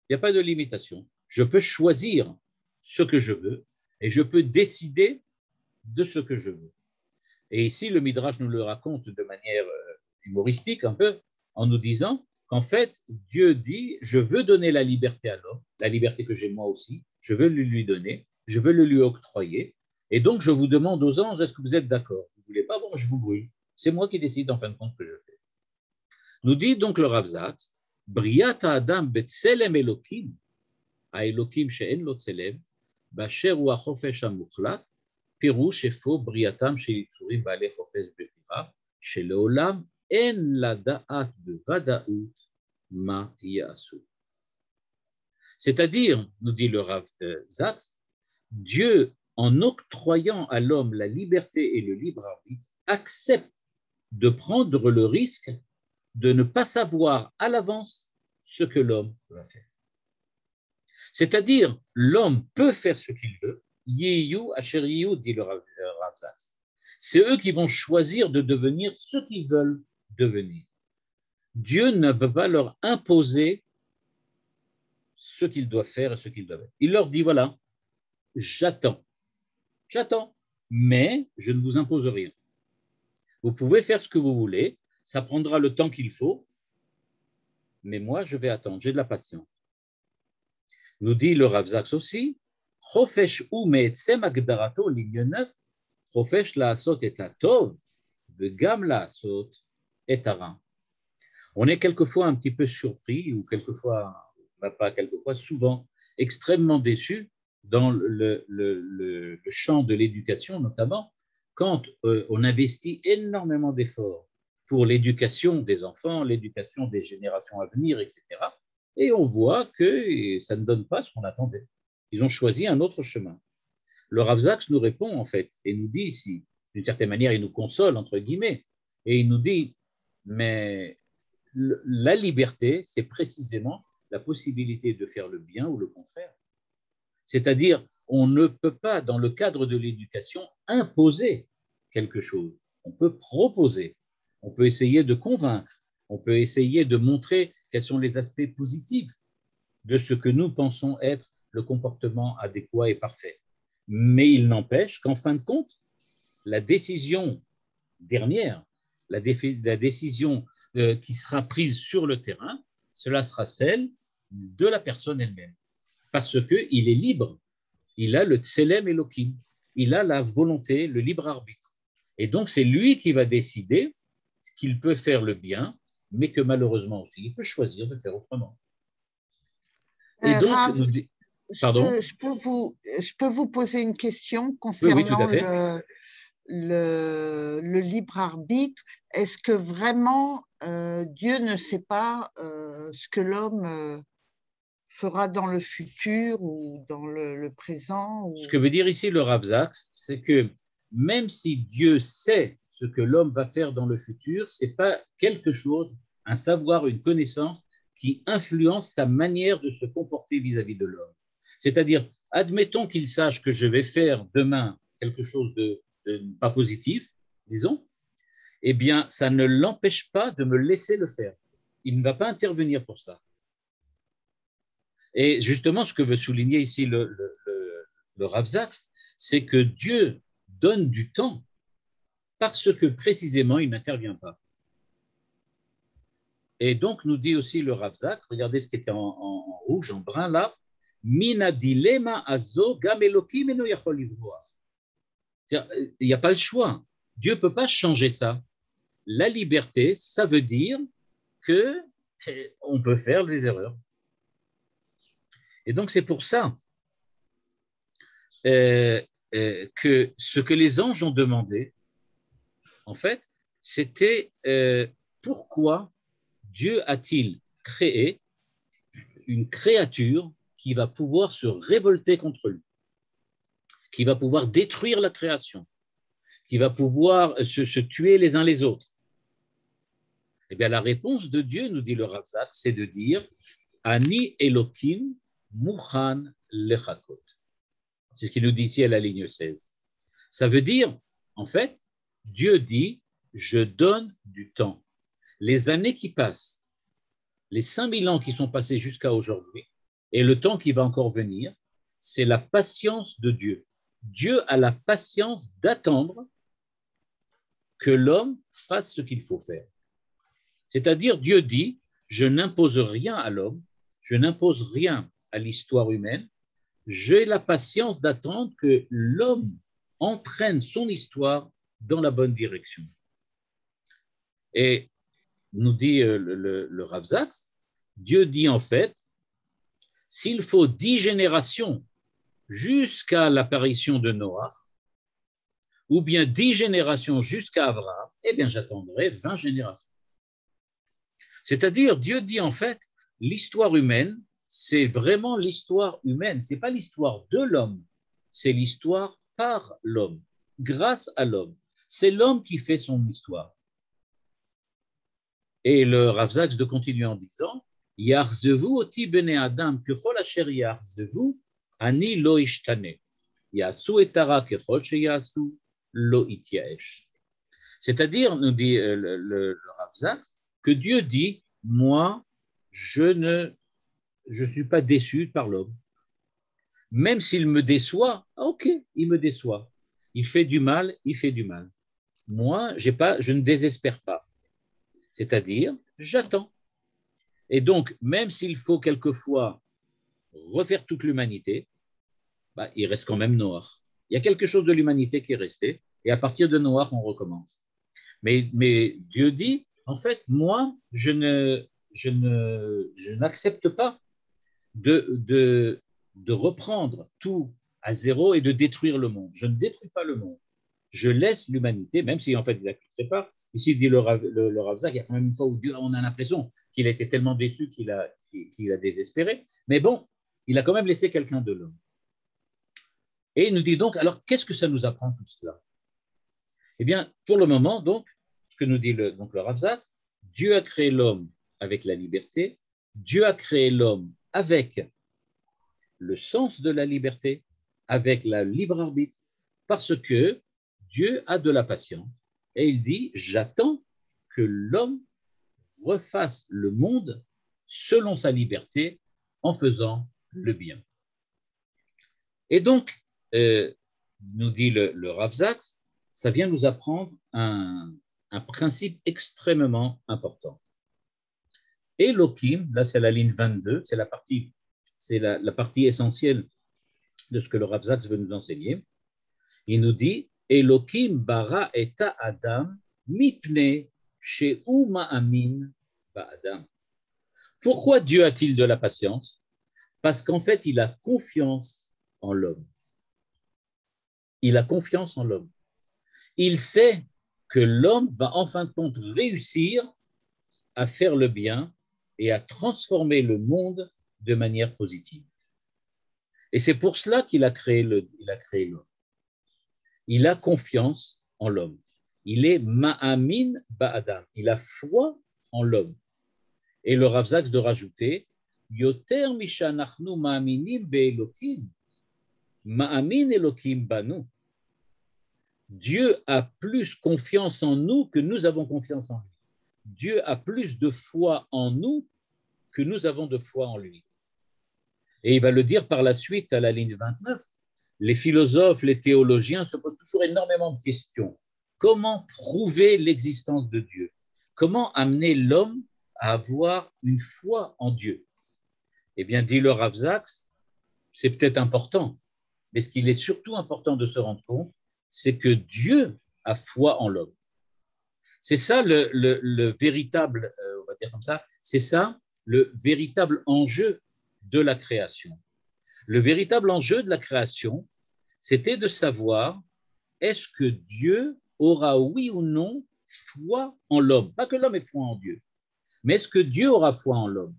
Il n'y a pas de limitation. Je peux choisir ce que je veux et je peux décider de ce que je veux. Et ici, le Midrash nous le raconte de manière humoristique un peu, en nous disant qu'en fait, Dieu dit, je veux donner la liberté à l'homme, la liberté que j'ai moi aussi, je veux lui donner, je veux le lui octroyer, et donc je vous demande aux anges, est-ce que vous êtes d'accord? Vous ne voulez pas, bon, je vous brûle. C'est moi qui décide en fin de compte ce que je fais. Nous dit donc le Rav Zaks, Briat Adam betzelem Elokim, a Elokim she'en lo tzelem, basher hu achofesh hamuchlat, פירוש אפוא בריאתם של יצורים בעלי חופש בחירה, שלעולם אין לדעת בוודאות מה יעשו. C'est-à-dire, nous dit le Rav Zaks, Dieu, en octroyant à l'homme la liberté et le libre arbitre, accepte de prendre le risque de ne pas savoir à l'avance ce que l'homme va faire. C'est-à-dire, l'homme peut faire ce qu'il veut, Yeyu Asher Yeyu, dit le Rav Zaks. C'est eux qui vont choisir de devenir ce qu'ils veulent devenir. Dieu ne peut pas leur imposer ce qu'ils doivent faire et ce qu'ils doivent être. Il leur dit, voilà, j'attends, mais je ne vous impose rien. Vous pouvez faire ce que vous voulez, ça prendra le temps qu'il faut, mais moi, je vais attendre, j'ai de la patience. Nous dit le Rav Zaks aussi, חופש הוא מעצם הגדרתו לעניינך, חופש לעשות את הטוב וגם לעשות את הרע. On est quelquefois un petit peu surpris, ou quelquefois, pas quelquefois, souvent extrêmement déçus dans le champ de l'éducation, notamment quand on investit énormément d'efforts pour l'éducation des enfants, l'éducation des générations à venir, etc. Et on voit que ça ne donne pas ce qu'on attendait. Ils ont choisi un autre chemin. Le Rav Zaks nous répond en fait et nous dit ici, d'une certaine manière, il nous console entre guillemets, et il nous dit, mais la liberté, c'est précisément la possibilité de faire le bien ou le contraire. C'est-à-dire, on ne peut pas, dans le cadre de l'éducation, imposer quelque chose. On peut proposer, on peut essayer de convaincre, on peut essayer de montrer quels sont les aspects positifs de ce que nous pensons être le comportement adéquat et parfait. Mais il n'empêche qu'en fin de compte, la décision dernière, la décision qui sera prise sur le terrain, cela sera celle de la personne elle-même. Parce qu'il est libre. Il a le tselem Elohim. Il a la volonté, le libre arbitre. Et donc, c'est lui qui va décider qu'il peut faire le bien, mais que malheureusement aussi, il peut choisir de faire autrement. Et donc, Rav, pardon? je peux vous poser une question Oui, tout à concernant fait. le libre arbitre. Est-ce que vraiment Dieu ne sait pas ce que l'homme fera dans le futur ou dans le présent Ce que veut dire ici le Rav Zaks, c'est que même si Dieu sait ce que l'homme va faire dans le futur, ce n'est pas quelque chose, un savoir, une connaissance qui influence sa manière de se comporter vis-à-vis de l'homme. C'est-à-dire, admettons qu'il sache que je vais faire demain quelque chose de pas positif, disons, eh bien, ça ne l'empêche pas de me laisser le faire. Il ne va pas intervenir pour ça. Et justement, ce que veut souligner ici le Rav Zaks, c'est que Dieu donne du temps parce que précisément, il n'intervient pas. Et donc, nous dit aussi le Rav Zaks, regardez ce qui était en rouge, en brun là, Mina dilema azo gam elokim eno yachol livroar. Il n'y a pas le choix. Dieu ne peut pas changer ça. La liberté, ça veut dire qu'on peut faire des erreurs. Et donc, c'est pour ça que ce que les anges ont demandé, en fait, c'était pourquoi Dieu a-t-il créé une créature qui va pouvoir se révolter contre lui, qui va pouvoir détruire la création, qui va pouvoir se tuer les uns les autres. Eh bien, la réponse de Dieu, nous dit le Rav Zaks, c'est de dire Ani Elokim Mukhan Lechakot. C'est ce qu'il nous dit ici à la ligne 16. Ça veut dire, en fait, Dieu dit, je donne du temps. Les années qui passent, les 5000 ans qui sont passés jusqu'à aujourd'hui, et le temps qui va encore venir, c'est la patience de Dieu. Dieu a la patience d'attendre que l'homme fasse ce qu'il faut faire. C'est-à-dire, Dieu dit, je n'impose rien à l'homme, je n'impose rien à l'histoire humaine, j'ai la patience d'attendre que l'homme entraîne son histoire dans la bonne direction. Et nous dit le Rav Zaks, Dieu dit en fait, s'il faut 10 générations jusqu'à l'apparition de Noah, ou bien 10 générations jusqu'à Abraham, eh bien j'attendrai 20 générations. C'est-à-dire, Dieu dit en fait, l'histoire humaine, c'est vraiment l'histoire humaine, ce n'est pas l'histoire de l'homme, c'est l'histoire par l'homme, grâce à l'homme. C'est l'homme qui fait son histoire. Et le Rav Zaks de continuer en disant, Yarzevu oti bene adam kechol asher yarzevu, ani lo ishtane. Yasu etara kechol sheyasu, lo ityaesh. C'est-à-dire, nous dit le Rav Zaks, que Dieu dit, moi, je ne suis pas déçu par l'homme. Même s'il me déçoit, ok, il me déçoit. Il fait du mal, il fait du mal. Moi, je ne désespère pas. C'est-à-dire, j'attends. Et donc, même s'il faut quelquefois refaire toute l'humanité, bah, il reste quand même Noah. Il y a quelque chose de l'humanité qui est resté, et à partir de Noah, on recommence. Mais Dieu dit, en fait, moi, je n'accepte pas de reprendre tout à zéro et de détruire le monde. Je ne détruis pas le monde. Je laisse l'humanité, même si en fait il n'accepterait pas. Ici, dit le Rav Zaks, il y a quand même une fois où Dieu, on a l'impression qu'il a été tellement déçu qu'il a désespéré. Mais bon, il a quand même laissé quelqu'un de l'homme. Et il nous dit donc, alors qu'est-ce que ça nous apprend tout cela? Eh bien, pour le moment, donc, ce que nous dit le Rav Zaks, Dieu a créé l'homme avec la liberté, Dieu a créé l'homme avec le sens de la liberté, avec la libre arbitre, parce que Dieu a de la patience et il dit, j'attends que l'homme refasse le monde selon sa liberté en faisant le bien. Et donc, nous dit le Rav Zaks, ça vient nous apprendre un principe extrêmement important. Elohim, là c'est la ligne 22, c'est la partie essentielle de ce que le Rav Zaks veut nous enseigner. Il nous dit Elohim bara eta Adam mipne she'u ma'amin ba'adam. Pourquoi Dieu a-t-il de la patience? Parce qu'en fait, il a confiance en l'homme. Il a confiance en l'homme. Il sait que l'homme va en fin de compte réussir à faire le bien et à transformer le monde de manière positive. Et c'est pour cela qu'il a créé l'homme. Il a confiance en l'homme. Il est ma'amin ba'adam. Il a foi en l'homme. Et le Rav Zaks de rajouter Yoter mishanachnu ma'aminim be'elokim ma'amin elokim banu. Dieu a plus confiance en nous que nous avons confiance en lui. Dieu a plus de foi en nous que nous avons de foi en lui. Et il va le dire par la suite à la ligne 29. Les philosophes, les théologiens se posent toujours énormément de questions. Comment prouver l'existence de Dieu? Comment amener l'homme à avoir une foi en Dieu? Eh bien, dit le Rav Zaks, c'est peut-être important, mais ce qu'il est surtout important de se rendre compte, c'est que Dieu a foi en l'homme. C'est ça le véritable, on va dire comme ça, c'est ça le véritable enjeu de la création. Le véritable enjeu de la création, c'était de savoir est-ce que Dieu aura oui ou non foi en l'homme? Pas que l'homme ait foi en Dieu, mais est-ce que Dieu aura foi en l'homme?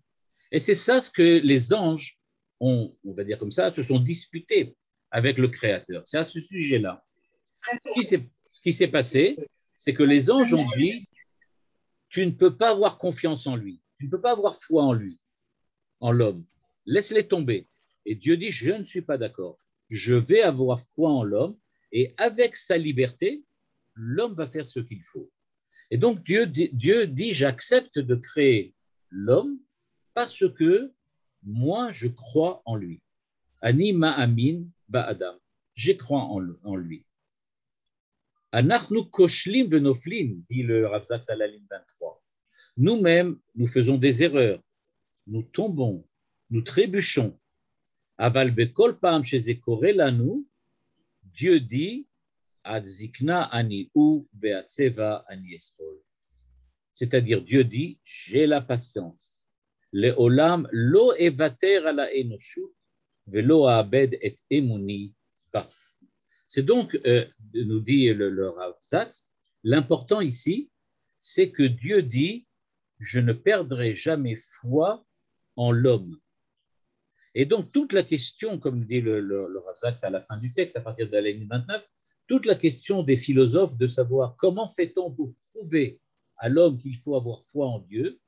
Et c'est ça ce que les anges ont, on va dire comme ça, se sont disputés avec le Créateur. C'est à ce sujet-là. Ce qui s'est passé, c'est que les anges ont dit tu ne peux pas avoir confiance en lui, tu ne peux pas avoir foi en lui, en l'homme. Laisse-les tomber. Et Dieu dit je ne suis pas d'accord. Je vais avoir foi en l'homme et avec sa liberté, l'homme va faire ce qu'il faut. Et donc Dieu dit j'accepte de créer l'homme parce que moi je crois en lui. Ani ma'amin ba'adam. Je crois en lui. Anachnu koshlim venoflim, dit le Rav Zaks à la ligne 23. Nous-mêmes, nous faisons des erreurs, nous tombons, nous trébuchons. Aval bekol pa'am shezekore lanu, Dieu dit Adzikna ani u ve'atseva ani espol. C'est-à-dire Dieu dit j'ai la patience. Le'olam lo evater ala enoshut ve'lo abed et emuni ba. C'est donc, nous dit le Rav Zaks, l'important ici, c'est que Dieu dit je ne perdrai jamais foi en l'homme. Et donc, toute la question, comme dit le Rav Zaks à la fin du texte, à partir de la ligne 29, toute la question des philosophes de savoir comment fait-on pour prouver à l'homme qu'il faut avoir foi en Dieu,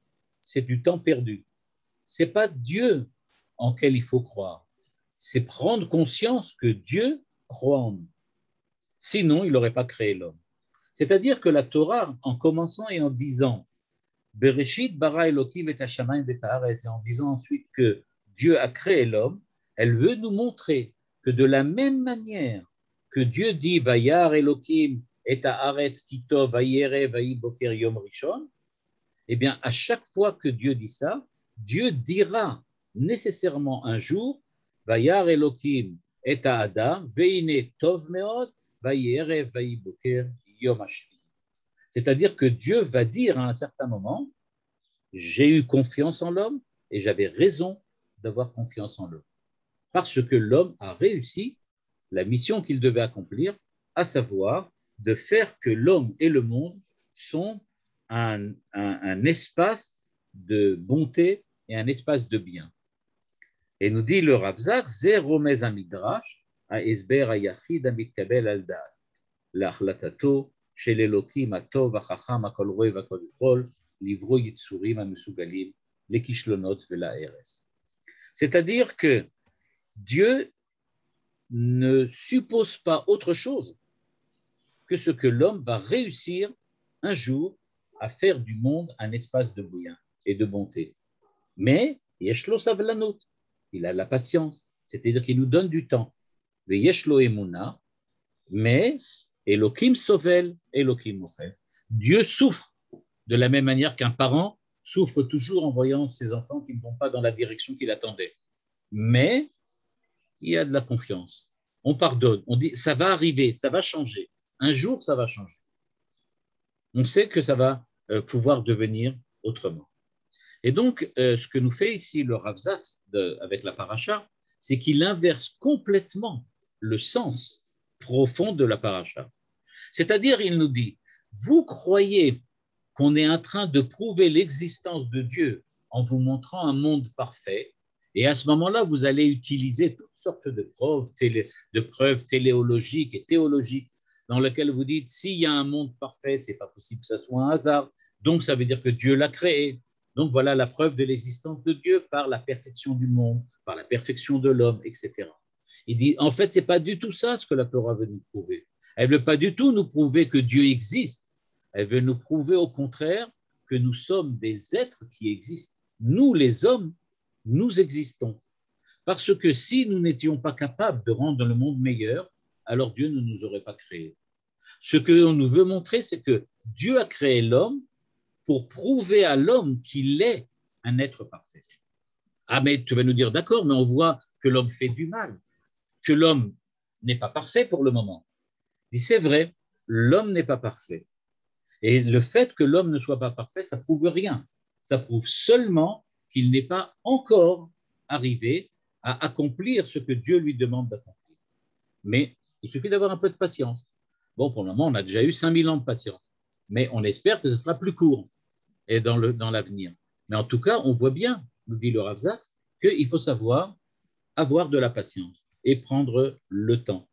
c'est du temps perdu. Ce n'est pas Dieu en quel il faut croire, c'est prendre conscience que Dieu croit en nous. Sinon, il n'aurait pas créé l'homme. C'est-à-dire que la Torah, en commençant et en disant Bereshit bara Elokim et hashamayim et haaretz, et en disant ensuite que Dieu a créé l'homme, elle veut nous montrer que de la même manière que Dieu dit Vayar Elokim et haaretz kitov vayere vayi boker yom rishon, eh bien à chaque fois que Dieu dit ça, Dieu dira nécessairement un jour Vayar Elokim et Adam veine tov meod vayere vayi boker yom hashvi. C'est-à-dire que Dieu va dire à un certain moment j'ai eu confiance en l'homme et j'avais raison d'avoir confiance en l'homme. Parce que l'homme a réussi la mission qu'il devait accomplir, à savoir de faire que l'homme et le monde sont un espace de bonté et un espace de bien. Et nous dit le Rav Zaks, Ze romez amidrash, a esber ayachid amikabel al da'at, l'achlatato, shel Elokim atov achacham akol roe vakol uchol, livro yitsurim amusugalim, lekishlonot vela eres. C'est-à-dire que Dieu ne suppose pas autre chose que ce que l'homme va réussir un jour à faire du monde un espace de bien et de bonté. Mais yeshlo savlanot, il a la patience, c'est-à-dire qu'il nous donne du temps. Ve yeshlo emuna, mais Elokim sovel, Elokim mochel. Dieu souffre de la même manière qu'un parent souffre toujours en voyant ses enfants qui ne vont pas dans la direction qu'il attendait. Mais il y a de la confiance. On pardonne, on dit ça va arriver, ça va changer. Un jour, ça va changer. On sait que ça va pouvoir devenir autrement. Et donc, ce que nous fait ici le Rav Zaks avec la paracha, c'est qu'il inverse complètement le sens profond de la paracha. C'est-à-dire, il nous dit, vous croyez qu'on est en train de prouver l'existence de Dieu en vous montrant un monde parfait, et à ce moment-là, vous allez utiliser toutes sortes de preuves téléologiques et théologiques dans lesquelles vous dites, s'il y a un monde parfait, ce n'est pas possible que ce soit un hasard, donc ça veut dire que Dieu l'a créé. Donc voilà la preuve de l'existence de Dieu par la perfection du monde, par la perfection de l'homme, etc. Il dit, en fait, ce n'est pas du tout ça ce que la Torah veut nous prouver. Elle ne veut pas du tout nous prouver que Dieu existe. Elle veut nous prouver au contraire que nous sommes des êtres qui existent. Nous, les hommes, nous existons. Parce que si nous n'étions pas capables de rendre le monde meilleur, alors Dieu ne nous aurait pas créés. Ce que l'on nous veut montrer, c'est que Dieu a créé l'homme pour prouver à l'homme qu'il est un être parfait. Ah, mais tu vas nous dire, d'accord, mais on voit que l'homme fait du mal, que l'homme n'est pas parfait pour le moment. Il dit, c'est vrai, l'homme n'est pas parfait. Et le fait que l'homme ne soit pas parfait, ça prouve rien. Ça prouve seulement qu'il n'est pas encore arrivé à accomplir ce que Dieu lui demande d'accomplir. Mais il suffit d'avoir un peu de patience. Bon, pour le moment, on a déjà eu 5000 ans de patience, mais on espère que ce sera plus court et dans l'avenir. Mais en tout cas, on voit bien, nous dit le Rav Zaks, qu'il faut savoir avoir de la patience et prendre le temps.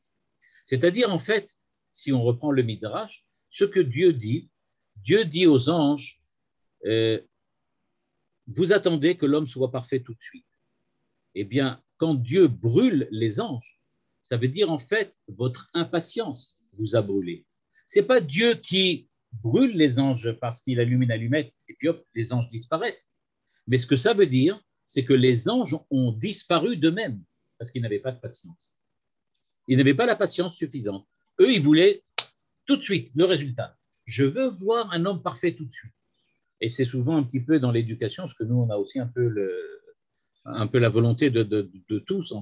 C'est-à-dire, en fait, si on reprend le Midrash, ce que Dieu dit aux anges, vous attendez que l'homme soit parfait tout de suite. Eh bien, quand Dieu brûle les anges, ça veut dire en fait votre impatience vous a brûlé. Ce n'est pas Dieu qui brûle les anges parce qu'il allume une allumette et puis hop, les anges disparaissent. Mais ce que ça veut dire, c'est que les anges ont disparu d'eux-mêmes parce qu'ils n'avaient pas de patience. Ils n'avaient pas la patience suffisante. Eux, ils voulaient tout de suite le résultat. Je veux voir un homme parfait tout de suite. Et c'est souvent un petit peu dans l'éducation, parce que nous, on a aussi un peu la volonté de tous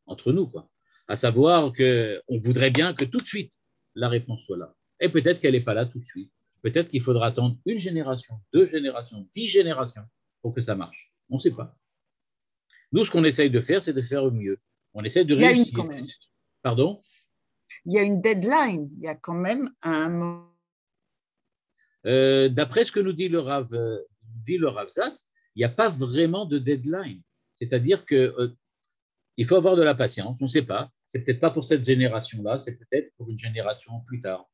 entre nous, quoi. À savoir qu'on voudrait bien que tout de suite, la réponse soit là. Et peut-être qu'elle n'est pas là tout de suite. Peut-être qu'il faudra attendre une génération, 2 générations, 10 générations pour que ça marche. On ne sait pas. Nous, ce qu'on essaye de faire, c'est de faire au mieux. On essaie de réussir. Quand même. Pardon? Il y a une deadline. Il y a quand même un moment. D'après ce que nous dit le Rav Zaks, il n'y a pas vraiment de deadline. C'est-à-dire qu'il faut avoir de la patience. On ne sait pas. C'est peut-être pas pour cette génération-là, c'est peut-être pour une génération plus tard.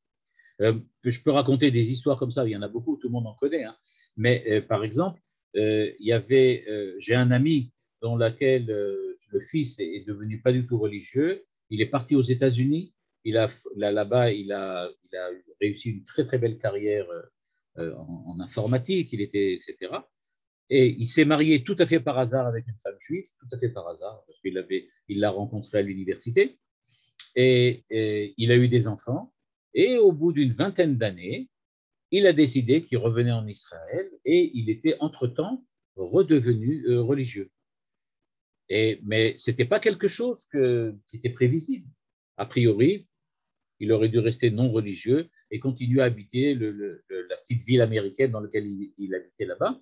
Je peux raconter des histoires comme ça. Il y en a beaucoup, tout le monde en connaît. Hein. Mais par exemple, j'ai un ami dont le fils est devenu pas du tout religieux. Il est parti aux États-Unis. Là-bas, il a réussi une très très belle carrière en informatique, etc. Et il s'est marié tout à fait par hasard avec une femme juive, tout à fait par hasard, parce qu'il l'a rencontrée à l'université. Et il a eu des enfants. Et au bout d'une vingtaine d'années, il a décidé qu'il revenait en Israël et il était entre-temps redevenu religieux. Mais ce n'était pas quelque chose qui était prévisible. A priori, il aurait dû rester non religieux et continuer à habiter la petite ville américaine dans laquelle il habitait là-bas,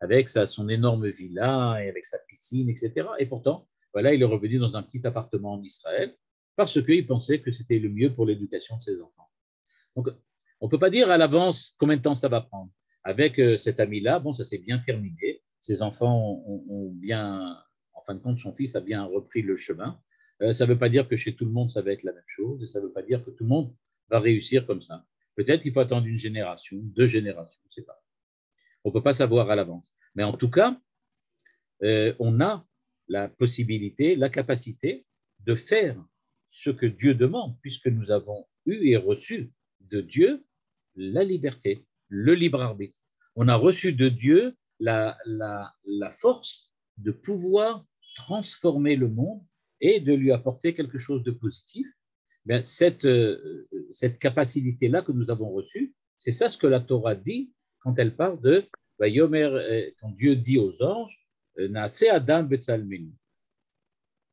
avec son énorme villa et avec sa piscine, etc. Et pourtant, voilà, il est revenu dans un petit appartement en Israël parce qu'il pensait que c'était le mieux pour l'éducation de ses enfants. Donc, on ne peut pas dire à l'avance combien de temps ça va prendre. Avec cet ami-là, bon, ça s'est bien terminé. Ses enfants ont bien, en fin de compte, son fils a bien repris le chemin. Ça ne veut pas dire que chez tout le monde, ça va être la même chose. Et ça ne veut pas dire que tout le monde va réussir comme ça. Peut-être qu'il faut attendre une génération, 2 générations, je ne sais pas. On ne peut pas savoir à l'avance. Mais en tout cas, on a la possibilité, la capacité de faire ce que Dieu demande, puisque nous avons eu et reçu de Dieu la liberté, le libre arbitre. On a reçu de Dieu la force de pouvoir transformer le monde et de lui apporter quelque chose de positif. Bien, cette capacité-là que nous avons reçue, c'est ça ce que la Torah dit quand elle parle de quand Dieu dit aux anges, Naase Adam Betsalmenu.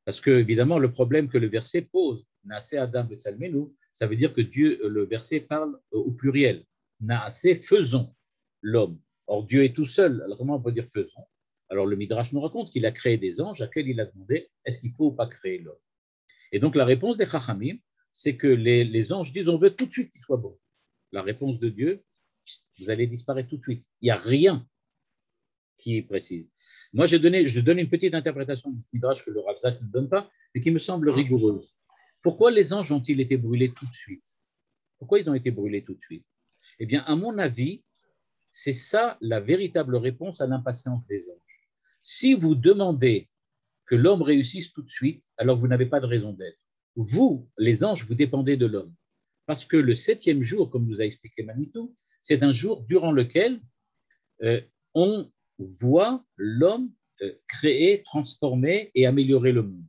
Parce que, évidemment, le problème que le verset pose, Naase Adam Betsalmenu, ça veut dire que Dieu, le verset parle au pluriel. Naase, faisons l'homme. Or, Dieu est tout seul. Alors, comment on peut dire faisons? Alors, le Midrash nous raconte qu'il a créé des anges à qui il a demandé est-ce qu'il faut ou pas créer l'homme. Et donc, la réponse des Chachamim, c'est que les anges disent on veut tout de suite qu'il soit bon. La réponse de Dieu, vous allez disparaître tout de suite. Il n'y a rien qui est précis. Moi, je donne une petite interprétation du Midrash que le Rav Zak ne donne pas, mais qui me semble rigoureuse. Pourquoi les anges ont-ils été brûlés tout de suite? Pourquoi ils ont été brûlés tout de suite? Eh bien, à mon avis, c'est ça la véritable réponse à l'impatience des anges. Si vous demandez que l'homme réussisse tout de suite, alors vous n'avez pas de raison d'être. Vous, les anges, vous dépendez de l'homme. Parce que le 7e jour, comme nous a expliqué Manitou, c'est un jour durant lequel on voit l'homme créer, transformer et améliorer le monde.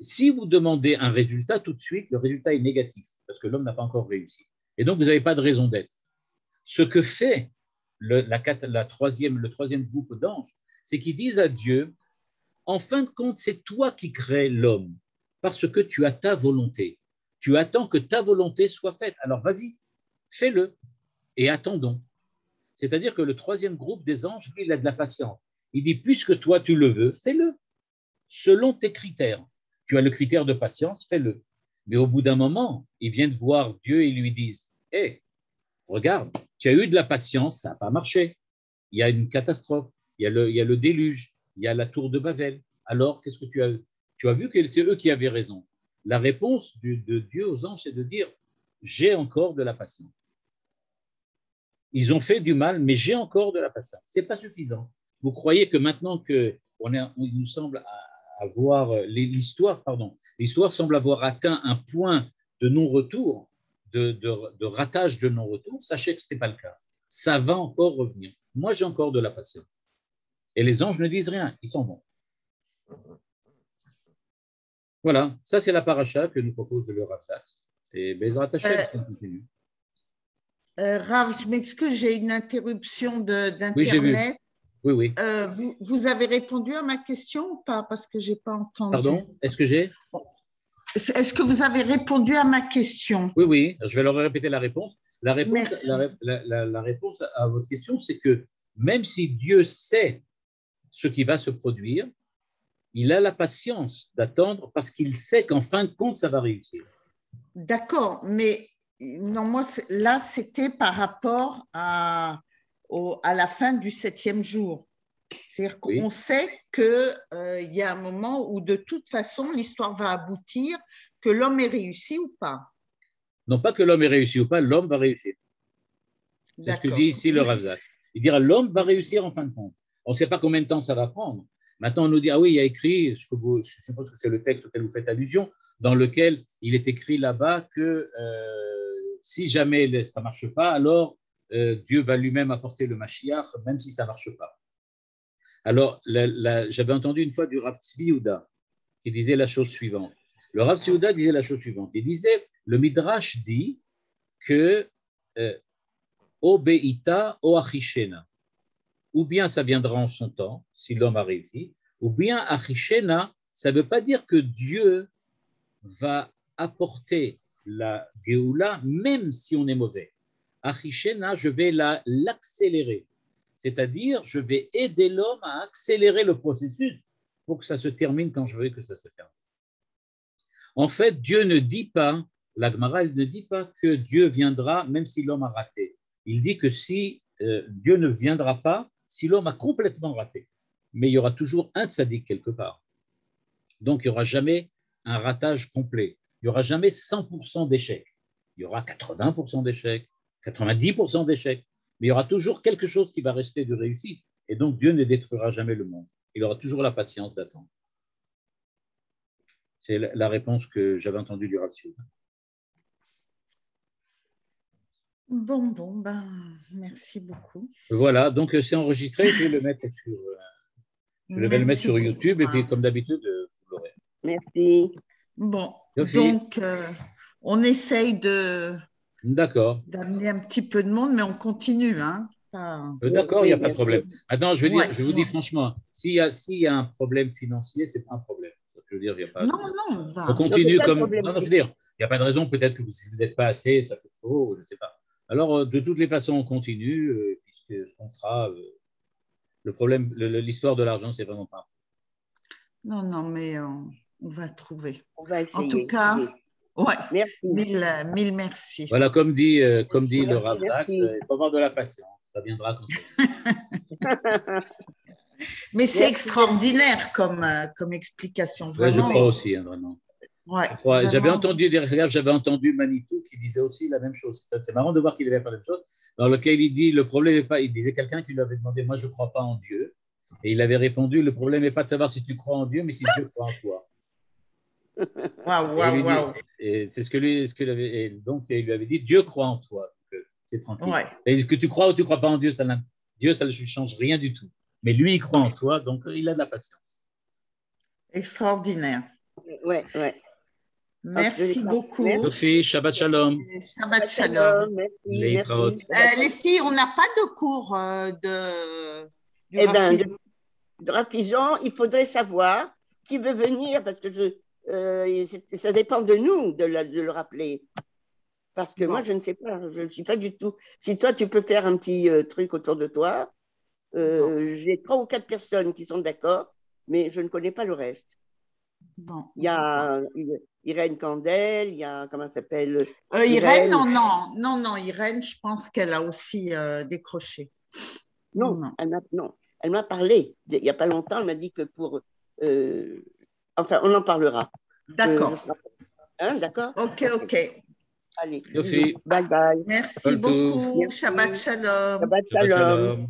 Si vous demandez un résultat tout de suite, le résultat est négatif, parce que l'homme n'a pas encore réussi. Et donc, vous n'avez pas de raison d'être. Ce que fait le troisième groupe d'anges, c'est qu'ils disent à Dieu, en fin de compte, c'est toi qui crées l'homme, parce que tu as ta volonté. Tu attends que ta volonté soit faite. Alors vas-y, fais-le et attendons. C'est-à-dire que le troisième groupe des anges, lui, il a de la patience. Il dit, puisque toi tu le veux, fais-le, selon tes critères. Tu as le critère de patience, fais-le. Mais au bout d'un moment, ils viennent voir Dieu et ils lui disent, hé, regarde, tu as eu de la patience, ça n'a pas marché. Il y a une catastrophe, il y a le déluge, il y a la tour de Babel. Alors, qu'est-ce que tu as? Tu as vu que c'est eux qui avaient raison. La réponse de Dieu aux anges, c'est de dire, j'ai encore de la patience. Ils ont fait du mal, mais j'ai encore de la patience. Ce n'est pas suffisant. Vous croyez que maintenant il nous semble avoir l'histoire semble avoir atteint un point de non-retour, de ratage de non-retour. Sachez que ce n'était pas le cas. Ça va encore revenir. Moi, j'ai encore de la patience. Et les anges ne disent rien, ils s'en vont. Voilà, ça c'est la paracha que nous propose le Rav Zak. Et Bezrat Hashem, on continue. Rav, je m'excuse, j'ai une interruption d'Internet. Oui, j'ai vu. Oui. Vous avez répondu à ma question ou pas? Parce que je n'ai pas entendu. Pardon? Est-ce que j'ai? Est-ce que vous avez répondu à ma question? Oui. Je vais leur répéter la réponse. La réponse à votre question, c'est que même si Dieu sait ce qui va se produire, il a la patience d'attendre parce qu'il sait qu'en fin de compte, ça va réussir. D'accord, mais non, moi, là, c'était par rapport à la fin du 7e jour. C'est-à-dire qu'on sait qu'il y a un moment où, de toute façon, l'histoire va aboutir, que l'homme ait réussi ou pas. Non pas que l'homme ait réussi ou pas, l'homme va réussir. C'est ce que dit ici le Rav Zak. Il dira l'homme va réussir en fin de compte. On ne sait pas combien de temps ça va prendre. Maintenant, on nous dit, ah oui, il y a écrit, je suppose que c'est le texte auquel vous faites allusion, dans lequel il est écrit là-bas que si jamais ça ne marche pas, alors Dieu va lui-même apporter le Mashiach, même si ça ne marche pas. Alors, j'avais entendu une fois du Rav Tzvi Yehuda qui disait la chose suivante. Le Rav Tzvi Yehuda disait la chose suivante. Il disait, le Midrash dit que O Beita O Achishena, ou bien ça viendra en son temps, si l'homme a réussi, ou bien Achishena, ça ne veut pas dire que Dieu va apporter la Géoula même si on est mauvais. Achishena, je vais l'accélérer. C'est-à-dire, je vais aider l'homme à accélérer le processus pour que ça se termine quand je veux que ça se termine. En fait, Dieu ne dit pas, la Gemara ne dit pas que Dieu viendra même si l'homme a raté. Il dit que si Dieu ne viendra pas, si l'homme a complètement raté. Mais il y aura toujours un tzaddik quelque part. Donc, il n'y aura jamais un ratage complet. Il n'y aura jamais 100% d'échecs. Il y aura 80% d'échecs, 90% d'échecs. Mais il y aura toujours quelque chose qui va rester de réussite. Et donc, Dieu ne détruira jamais le monde. Il aura toujours la patience d'attendre. C'est la réponse que j'avais entendue du Rav Tzvi. Bon, merci beaucoup. Voilà, donc c'est enregistré. Je vais le mettre sur YouTube. Et puis, comme d'habitude, vous l'aurez. Merci. Bon, donc, on essaye d'amener un petit peu de monde, mais on continue, hein. pas… D'accord, il n'y a pas de problème. Maintenant, je Ouais, vous dis franchement, s'il y a un problème financier, c'est pas un problème. Je veux dire, il y a pas. Non, non, on On va. continue comme. Non, je veux dire, il n'y a pas de raison. Peut-être que si vous n'êtes pas assez, ça fait trop, je ne sais pas. Alors, de toutes les façons, on continue. Puisque ce qu'on fera, le problème, l'histoire de l'argent, c'est vraiment pas. Non, non, mais on va trouver. On va En tout essayer. cas, ouais, Merci. mille merci. Voilà, comme dit le Rav Zaks, Merci. il faut avoir de la patience. Ça viendra quand ça. Mais c'est extraordinaire comme explication. Ouais, Vraiment. je crois aussi, hein, vraiment. Ouais, j'avais entendu Manitou qui disait aussi la même chose. C'est marrant de voir qu'il avait pas la même chose. Dans lequel il dit le problème n'est pas. Il disait quelqu'un qui lui avait demandé moi je ne crois pas en Dieu. Et il avait répondu le problème n'est pas de savoir si tu crois en Dieu, mais si Dieu croit en toi. Waouh. Et c'est ce que lui avait. Et donc il lui avait dit Dieu croit en toi. Donc, c'est tranquille. Ouais. Et que tu crois ou tu ne crois pas en Dieu, Dieu, ça ne change rien du tout. Mais lui, il croit en toi, donc il a de la patience. Extraordinaire. Ouais. Merci beaucoup. Sophie, Shabbat Shalom. Shabbat Shalom. Merci. Les filles, on n'a pas de cours Eh bien, de Rafijan, il faudrait savoir qui veut venir parce que ça dépend de nous de le rappeler. Parce que moi, je ne sais pas, je ne suis pas du tout. Si toi, tu peux faire un petit truc autour de toi, j'ai 3 ou 4 personnes qui sont d'accord, mais je ne connais pas le reste. Bon. Il y a Irène Candel, il y a, comment elle s'appelle Irène, non, Irène, je pense qu'elle a aussi décroché. Non, elle m'a parlé, il n'y a pas longtemps, elle m'a dit que enfin, on en parlera. D'accord. D'accord. Ok. Allez, Sophie. bye bye. Merci beaucoup. Shabbat Shalom. Shabbat Shalom.